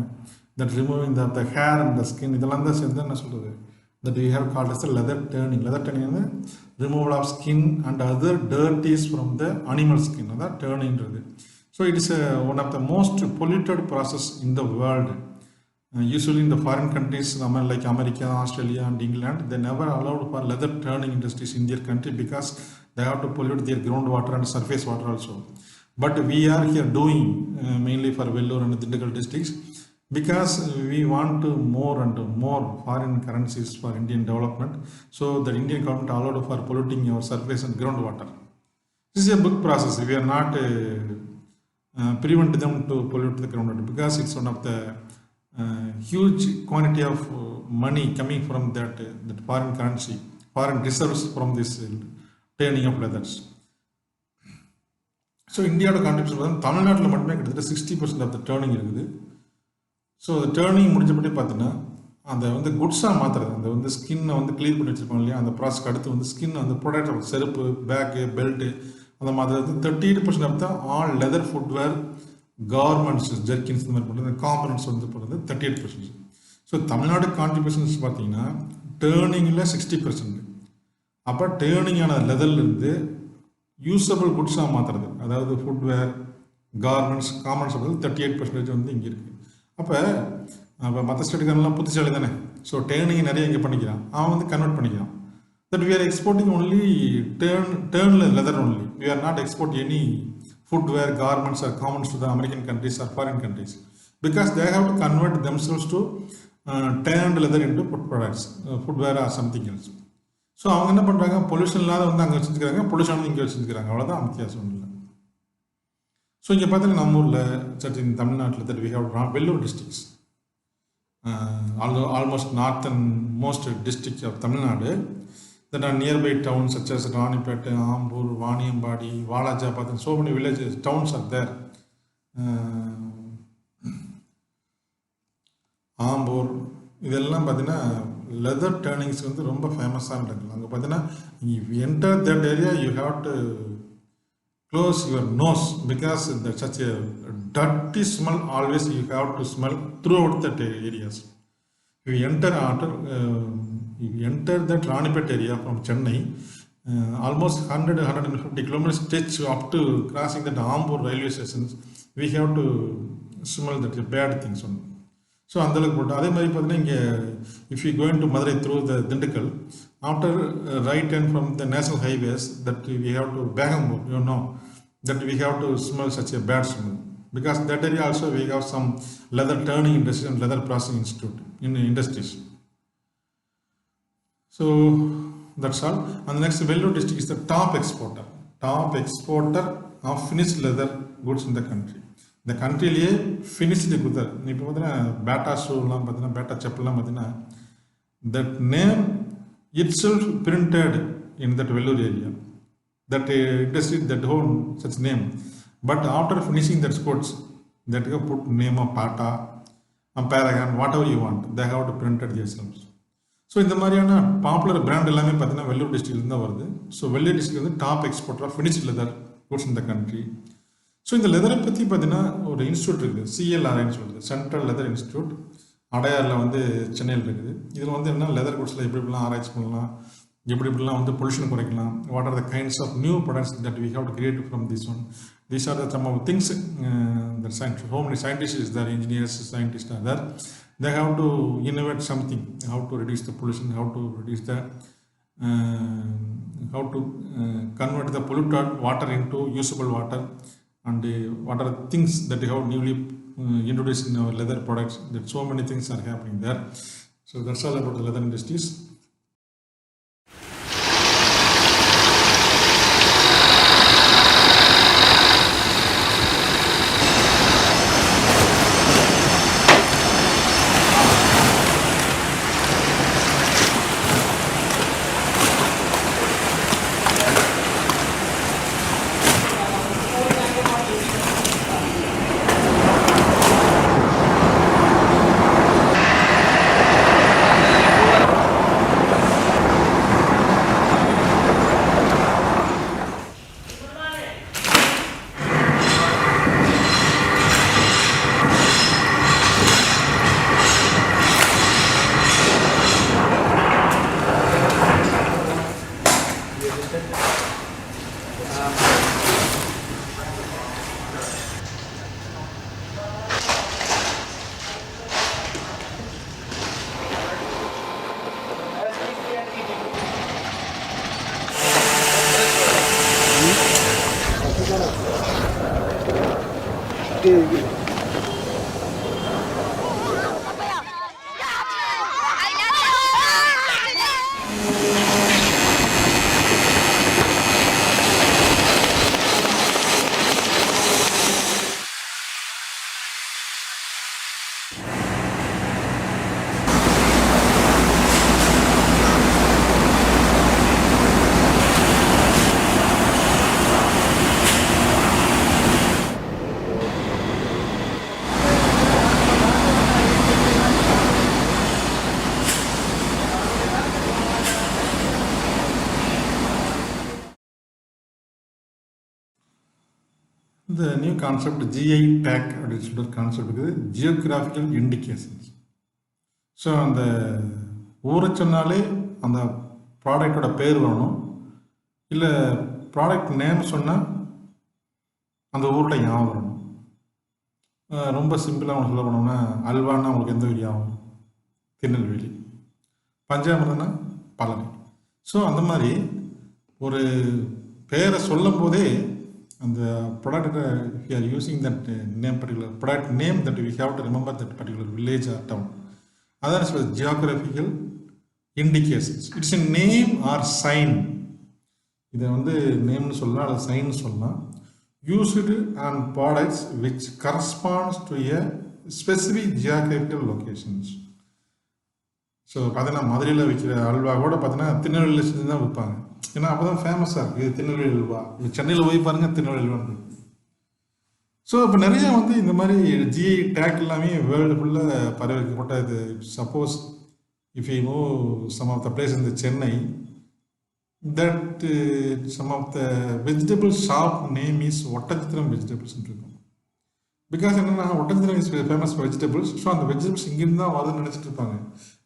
that removing the hair and the skin, இதெல்லாம் தான் சேர்ந்து என்ன சொல்கிறது, that we have called as leather டேர்னிங். லெதர் டேர்னிங் வந்து removal of skin and other dirties from the animal skin, அதான் டேர்னிங்கிறது. So it is one of the most polluted process in the world. Usually in the foreign countries like America, Australia and England, they never allowed for leather turning industries in their country because they have to pollute their groundwater and surface water also. But we are here doing mainly for Vellore and Dindigul districts because we want to more and more foreign currencies for Indian development. So the Indian government allowed for polluting our surface and groundwater. This is a big process. We are not prevent them to pollute the groundwater because it's one of the huge quantity of money coming from that foreign currency, foreign reserves from this turning of leathers. So இந்தியாவோட contribution பார்த்தீங்கன்னா தமிழ்நாட்டில் மட்டுமே கிட்டத்தட்ட 60% of the turning இருக்குது. So அந்த turning முடிஞ்சபடி பார்த்தீங்கன்னா அந்த வந்து குட்ஸாக மாற்றுறது, அந்த வந்து ஸ்கின்னை வந்து கிளீன் பண்ணி வச்சுருப்பாங்க இல்லையா, அந்த ப்ராசஸ்க்கு அடுத்து வந்து ஸ்கின் அந்த ப்ராடக்ட் செருப்பு, பேக்கு, பெல்ட்டு அந்த மாதிரி 38% of the all leather footwear, garments, jerkins இந்த மாதிரி பண்ணுறது, காம்பனன்ட்ஸ் வந்து பண்ணுறது 38%. ஸோ தமிழ்நாடு கான்ட்ரிபியூஷன்ஸ் பார்த்தீங்கன்னா டேர்னிங்கில் 60%. அப்போ டேர்னிங்கான லெதர்லேருந்து யூஸபிள் குட்ஸாக மாற்றுறது, அதாவது ஃபுட்வேர், கார்மெண்ட்ஸ், காம்பனன்ட்ஸ் வந்து 38% வந்து இங்கே இருக்குது. அப்போ மற்ற ஸ்டேட்டுக்காரெல்லாம் புத்திசாலி தானே, ஸோ டேர்னிங் நிறைய இங்கே பண்ணிக்கிறான், அவன் வந்து கன்வெர்ட் பண்ணிக்கிறான். That we are exporting only டேர்ன் leather only. We are not export any footwear, garments or commons to the American countries or foreign countries because they have to convert themselves to tanned leather into products, footwear or something else. So அவங்க என்ன பண்ணுறாங்க, pollution இல்லாத வந்து அங்கே வச்சுருக்காங்க, pollution இங்கே வச்சுருக்காங்க, அவ்வளோதான் வித்தியாசம் இல்லை. ஸோ இங்கே பார்த்தீங்கன்னா நம்ம ஊரில் சர்ச் இன் தமிழ்நாட்டில் that we have Vellore districts, almost north and most district of Tamil Nadu that are nearby towns such as Ranipet, Ambur, Vaniyambadi, Valajabad, and so many villages, towns are there. Ambur, இதெல்லாம் பார்த்தீங்கன்னா leather turnings வந்து ரொம்ப ஃபேமஸான இடங்கள். அங்கே பார்த்தீங்கன்னா if you enter that area you have to close your nose because there's such a dirty smell always you have to smell throughout that areas. If you enter that Ranipet area from Chennai, almost 100-150 kilometers stretch up to crossing the Ambur railway stations. We have to smell that bad things on. So அந்தளவுக்கு போட்டு அதே மாதிரி பார்த்தீங்கன்னா இங்கே if you going to Madurai through the Dindigul after right hand from the national highways that we have to Begampur you know that we have to smell such a bad smell, because that area also we have some leather turning industry and leather processing institute in industries. So that's all. And the next, Vellore district is the top exporter of finished leather goods in the country. இந்த கண்ட்ரிலேயே finished குதர் இப்போ பார்த்தீங்கன்னா பேட்டா ஷூலாம் பார்த்தீங்கன்னா பேட்டா செப்பல்லாம் பார்த்தீங்கன்னா that name it self printed in that Vellore area. That industry that own such name, but after finishing that sports, that you put name of Pata, Paragon, whatever you want, they have to print it themselves. So in the Mariana popular brand எல்லாமே பார்த்தீங்கன்னா வெல்லூர் டிஸ்ட்ரிக்ட்ல தான் வருது. So Vellore district வந்து top exporter of finished leather goods in the country. So இந்த லெதரை பற்றி பார்த்தீங்கன்னா ஒரு இன்ஸ்டியூட் இருக்குது, சிஎல்ஆர்ஐன்னு சொல்லுது, சென்ட்ரல் லெதர் இன்ஸ்டியூட், அடையாரில் வந்து சென்னையில் இருக்குது. இதில் வந்து என்ன லெதர் குட்ஸில் எப்படி எப்படிலாம் ஆராய்ச்சி பண்ணலாம், எப்படி இப்படிலாம் வந்து பொல்யூஷன் குறைக்கலாம், what are the kinds of new products that we have to create from this one. These are the some of things that scientists, how many scientists is there, engineers, scientists are there. They have to innovate something, how to reduce the pollution, how to reduce the, how to convert the polluted water into usable water, and what are the things that they have newly introduced in our leather products. That so many things are happening there. So that's all about the leather industries. The new concept GI tag அப்படின்னு சொல்லிட்டு concept இருக்குது, geographical indications. So அந்த ஊரை சொன்னாலே அந்த ப்ராடக்டோட பேர் வரணும், இல்லை ப்ராடக்ட் நேம் சொன்னால் அந்த ஊரில் ஞாபகம் வரணும். ரொம்ப சிம்பிளாக அவங்க சொல்ல போனோம்னா அல்வான்னா அவங்களுக்கு எந்த ஊர் ஞாபகம்? திருநெல்வேலி. பஞ்சாமிரதம்னா பழனி. ஸோ அந்த மாதிரி ஒரு பேரை சொல்லும் போதே அந்த product, if you are using that name, particular product name, that we have to remember that particular village or town. Others was geographical indications. It's a name or sign. இதை வந்து நேம்னு சொல்லலாம் அல்லது சைன்னு சொல்லலாம். Used on products which corresponds to a specific geographical locations. So பார்த்தீங்கன்னா மதுரையில் விற்கிற அல்வா கூட பார்த்தீங்கன்னா திருநெல்வேலியில் செஞ்சு தான் விற்பாங்க. ஏன்னா அப்போ தான் ஃபேமஸாக இருக்குது, இது திருநெல்வேலி அல்வா. இது சென்னையில் போய் பாருங்கள் திருநெல்வேலி அல்வான்னு. ஸோ இப்போ நிறைய வந்து இந்த மாதிரி ஜிஐ டேக் எல்லாமே வேர்ல்டு ஃபுல்லாக பரவிக்கப்பட்ட இது. Suppose if you know some of the place இந்த Chennai, that some of the vegetable shop name is Oddanchatram வெஜிடபிள்ஸ்ன்னு இருக்கும். பிகாஸ் என்னென்னா Oddanchatram is famous vegetables. So அந்த வெஜிடபிள்ஸ் இங்கேருந்து தான் வருதுன்னு நினச்சிட்டு இருப்பாங்க.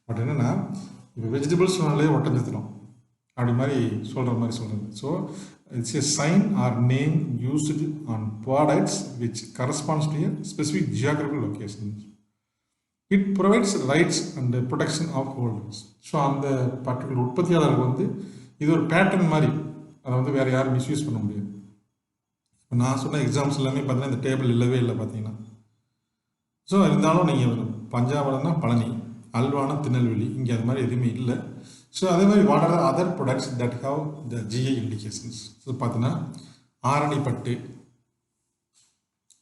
பட் என்னென்னா இப்போ வெஜிடபிள்ஸ்னாலே ஒட்டஞ்சித்திரம், அப்படி மாதிரி சொல்கிற மாதிரி சொல்கிறது. So it's a sign or name used on products which corresponds to a specific geographical location. It provides rights and protection of holders. So அந்த பர்டிகுலர் உற்பத்தியாளருக்கு வந்து இது ஒரு பேட்டர்ன் மாதிரி, அதை வந்து வேறு யாரும் மிஸ்யூஸ் பண்ண முடியாது. இப்போ நான் சொன்ன எக்ஸாம்ஸ் எல்லாமே பார்த்தீங்கன்னா இந்த டேபிள் இல்லவே இல்லை பார்த்தீங்கன்னா. ஸோ இருந்தாலும் நீங்கள் பஞ்சாபம்னா பழனி, அல்வானா திருநெல்வேலி, இங்கே அது மாதிரி எதுவுமே இல்லை. ஸோ அதே மாதிரி what are other products that have the GI indications. So பார்த்தீங்கன்னா ஆரணி பட்டு,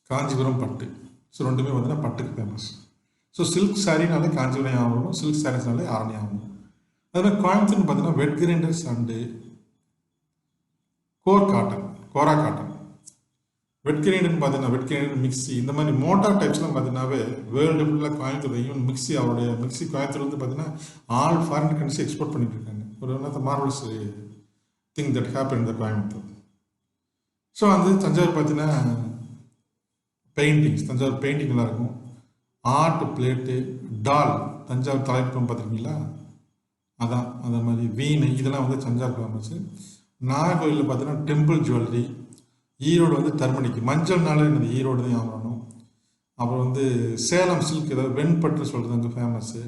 காஞ்சிபுரம் பட்டு, ஸோ ரெண்டுமே பார்த்தீங்கன்னா பட்டுக்கு ஃபேமஸ். ஸோ சில்க் சாரினாலே காஞ்சிபுரம் ஆகணும், சில்க் சாரீஸ்னாலே ஆரணி ஆகணும். அதே மாதிரி கோயம்புத்தூர்னு பார்த்தீங்கன்னா wet grinders and kora cotton. Wet கிரைண்டர்னு பார்த்தீங்கன்னா வெட் கிரைண்டர், மிக்சி, இந்த மாதிரி மோட்டார் டைப்ஸ்லாம் பார்த்தீங்கன்னாவே வேர்ல்டு ஃபுல்லாக கோயம்புத்தூர், ஈவன் மிக்சி, அவருடைய மிக்சி கோயம்புத்தூர் வந்து பார்த்தீங்கன்னா ஆல் ஃபாரின் கண்ட்ரிஸ் எக்ஸ்போர்ட் பண்ணிட்டு இருக்காங்க. ஒரு மார்வல்ஸ் திங் தட் ஹேப்பன் இந்த கோயம்புத்தூர். ஸோ அந்த தஞ்சாவூர் பார்த்தீங்கன்னா பெயிண்டிங்ஸ், தஞ்சாவூர் பெயிண்டிங்லாம் இருக்கும். ஆர்ட், பிளேட்டு, டால், தஞ்சாவூர் தலைப்புன்னு பார்த்துருக்கீங்களா, அதான் அந்த மாதிரி வீணை, இதெல்லாம் வந்து தஞ்சாவூர் ஃபேமஸ். நாகர்கோவிலில் பார்த்தீங்கன்னா டெம்பிள் ஜுவல்லரி. ஈரோடு வந்து டர்மனிக்கு, மஞ்சள்னால என்னது ஈரோடு தான் ஆகணும். அப்புறம் வந்து சேலம் சில்க், ஏதாவது வெண்பட்டு சொல்கிறது அங்கே ஃபேமஸ்ஸு.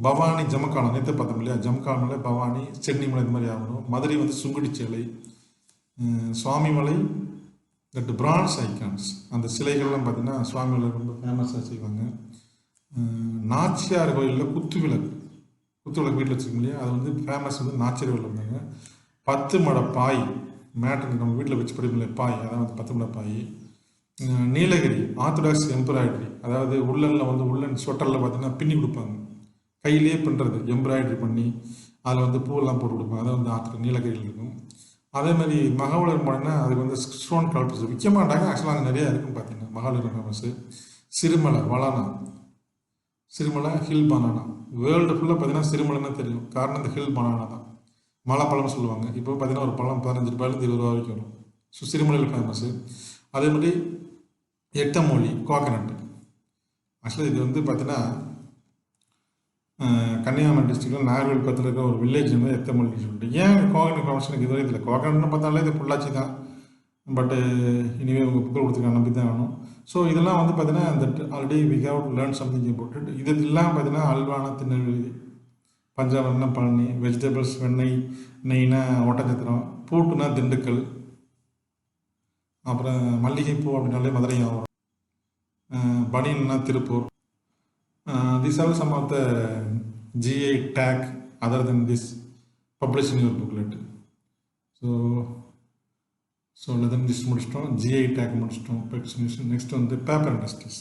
பவானி ஜமக்காலம், நேற்று பார்த்தோம் இல்லையா, ஜமக்காலமலை, பவானி, சென்னிமலை, இந்த மாதிரி ஆகணும். மதுரை வந்து சுங்குடி சேலை, சுவாமிமலை, தட் பிரான்ஸ் ஐக்கான்ஸ், அந்த சிலைகள்லாம் பார்த்தீங்கன்னா சுவாமிமலை ரொம்ப ஃபேமஸாக செய்வாங்க. நாச்சியார் கோயிலில் குத்துவிளக்கு வீட்டில் வச்சுருக்கோம் இல்லையா, அது வந்து ஃபேமஸ் வந்து நாச்சியார் கோயில் இருந்தாங்க. 10 மட பாய், மேட்டு நம்ம வீட்டில் வச்சு படிப்பில்லை பாய், அதான் வந்து 10 மட பாய். நீலகிரி ஆர்த்தடாக்ஸ் எம்ப்ராய்டரி, அதாவது உள்ளனில் வந்து உள்ளன் ஸ்வெட்டரில் பார்த்தீங்கன்னா பின்னி கொடுப்பாங்க, கையிலே பண்ணுறது, எம்ப்ராய்டரி பண்ணி அதில் வந்து பூவெல்லாம் போட்டு கொடுப்பாங்க, அதை வந்து நீலகிரியில் இருக்கும். அதே மாதிரி மகாபலிபுரம் போனீங்கன்னா அதுக்கு வந்து ஸ்டோன் கல்ச்சர்ஸ் விற்க மாட்டாங்க, ஆக்சுவலாக அங்கே நிறையா இருக்கும் பார்த்தீங்கன்னா. மகாபலிபுரம் ஃபேமஸ்ஸு. சிறுமலை வளானா, சிறுமலை ஹில் பனானா, வேர்ல்டு ஃபுல்லாக பார்த்தீங்கன்னா சிறுமலைன்னா தெரியும், காரணம் இந்த ஹில் பனானா தான். மலைப்பழம்னு சொல்லுவாங்க. இப்போ பார்த்தீங்கன்னா ஒரு பழம் 15 ரூபாயிலேருந்து 20 ரூபா வரைக்கும் வரும். ஸோ சிறுமலையில் ஃபேமஸ்ஸு. அதே மாதிரி எட்டமொழி கோகனட். ஆக்சுவலாக இது வந்து பார்த்தீங்கன்னா கன்னியாகுமரி டிஸ்ட்ரிக்டில் நாகர்கோவில் பக்கத்தில் இருக்கிற ஒரு வில்லேஜ் வந்து எத்தமொழின்னு சொல்லிட்டு. ஏன் கோகனட் ஃபேமஸ் எனக்கு இதுவரை இதில் கோகனட்னு பார்த்தாலே இது பொள்ளாச்சி தான். பட்டு இனிமேல் உங்கள் புக்கை கொடுத்துருக்காங்க, நம்பி தான் ஆகணும். ஸோ இதெல்லாம் வந்து பார்த்தீங்கன்னா இந்த already we have learn something about it. இது இல்லாமல் பார்த்தீங்கன்னா அல்வானா திருநெல்வேலி, பஞ்சாப்னா பழனி, வெஜிடபிள்ஸ் வெண்ணெய், நெய்னா ஒட்டச்சத்திரம், பூட்டுனா திண்டுக்கல், அப்புறம் மல்லிகைப்பூ அப்படின்னாலே மதுரை ஆகும், பனியன்னா Tiruppur. These are some of the GI tag other than this published in your booklet. So let them just முடிச்சிட்டோம், GI tag முடிச்சிட்டோம். நெக்ஸ்ட் வந்து பேப்பர் இண்டஸ்ட்ரீஸ்.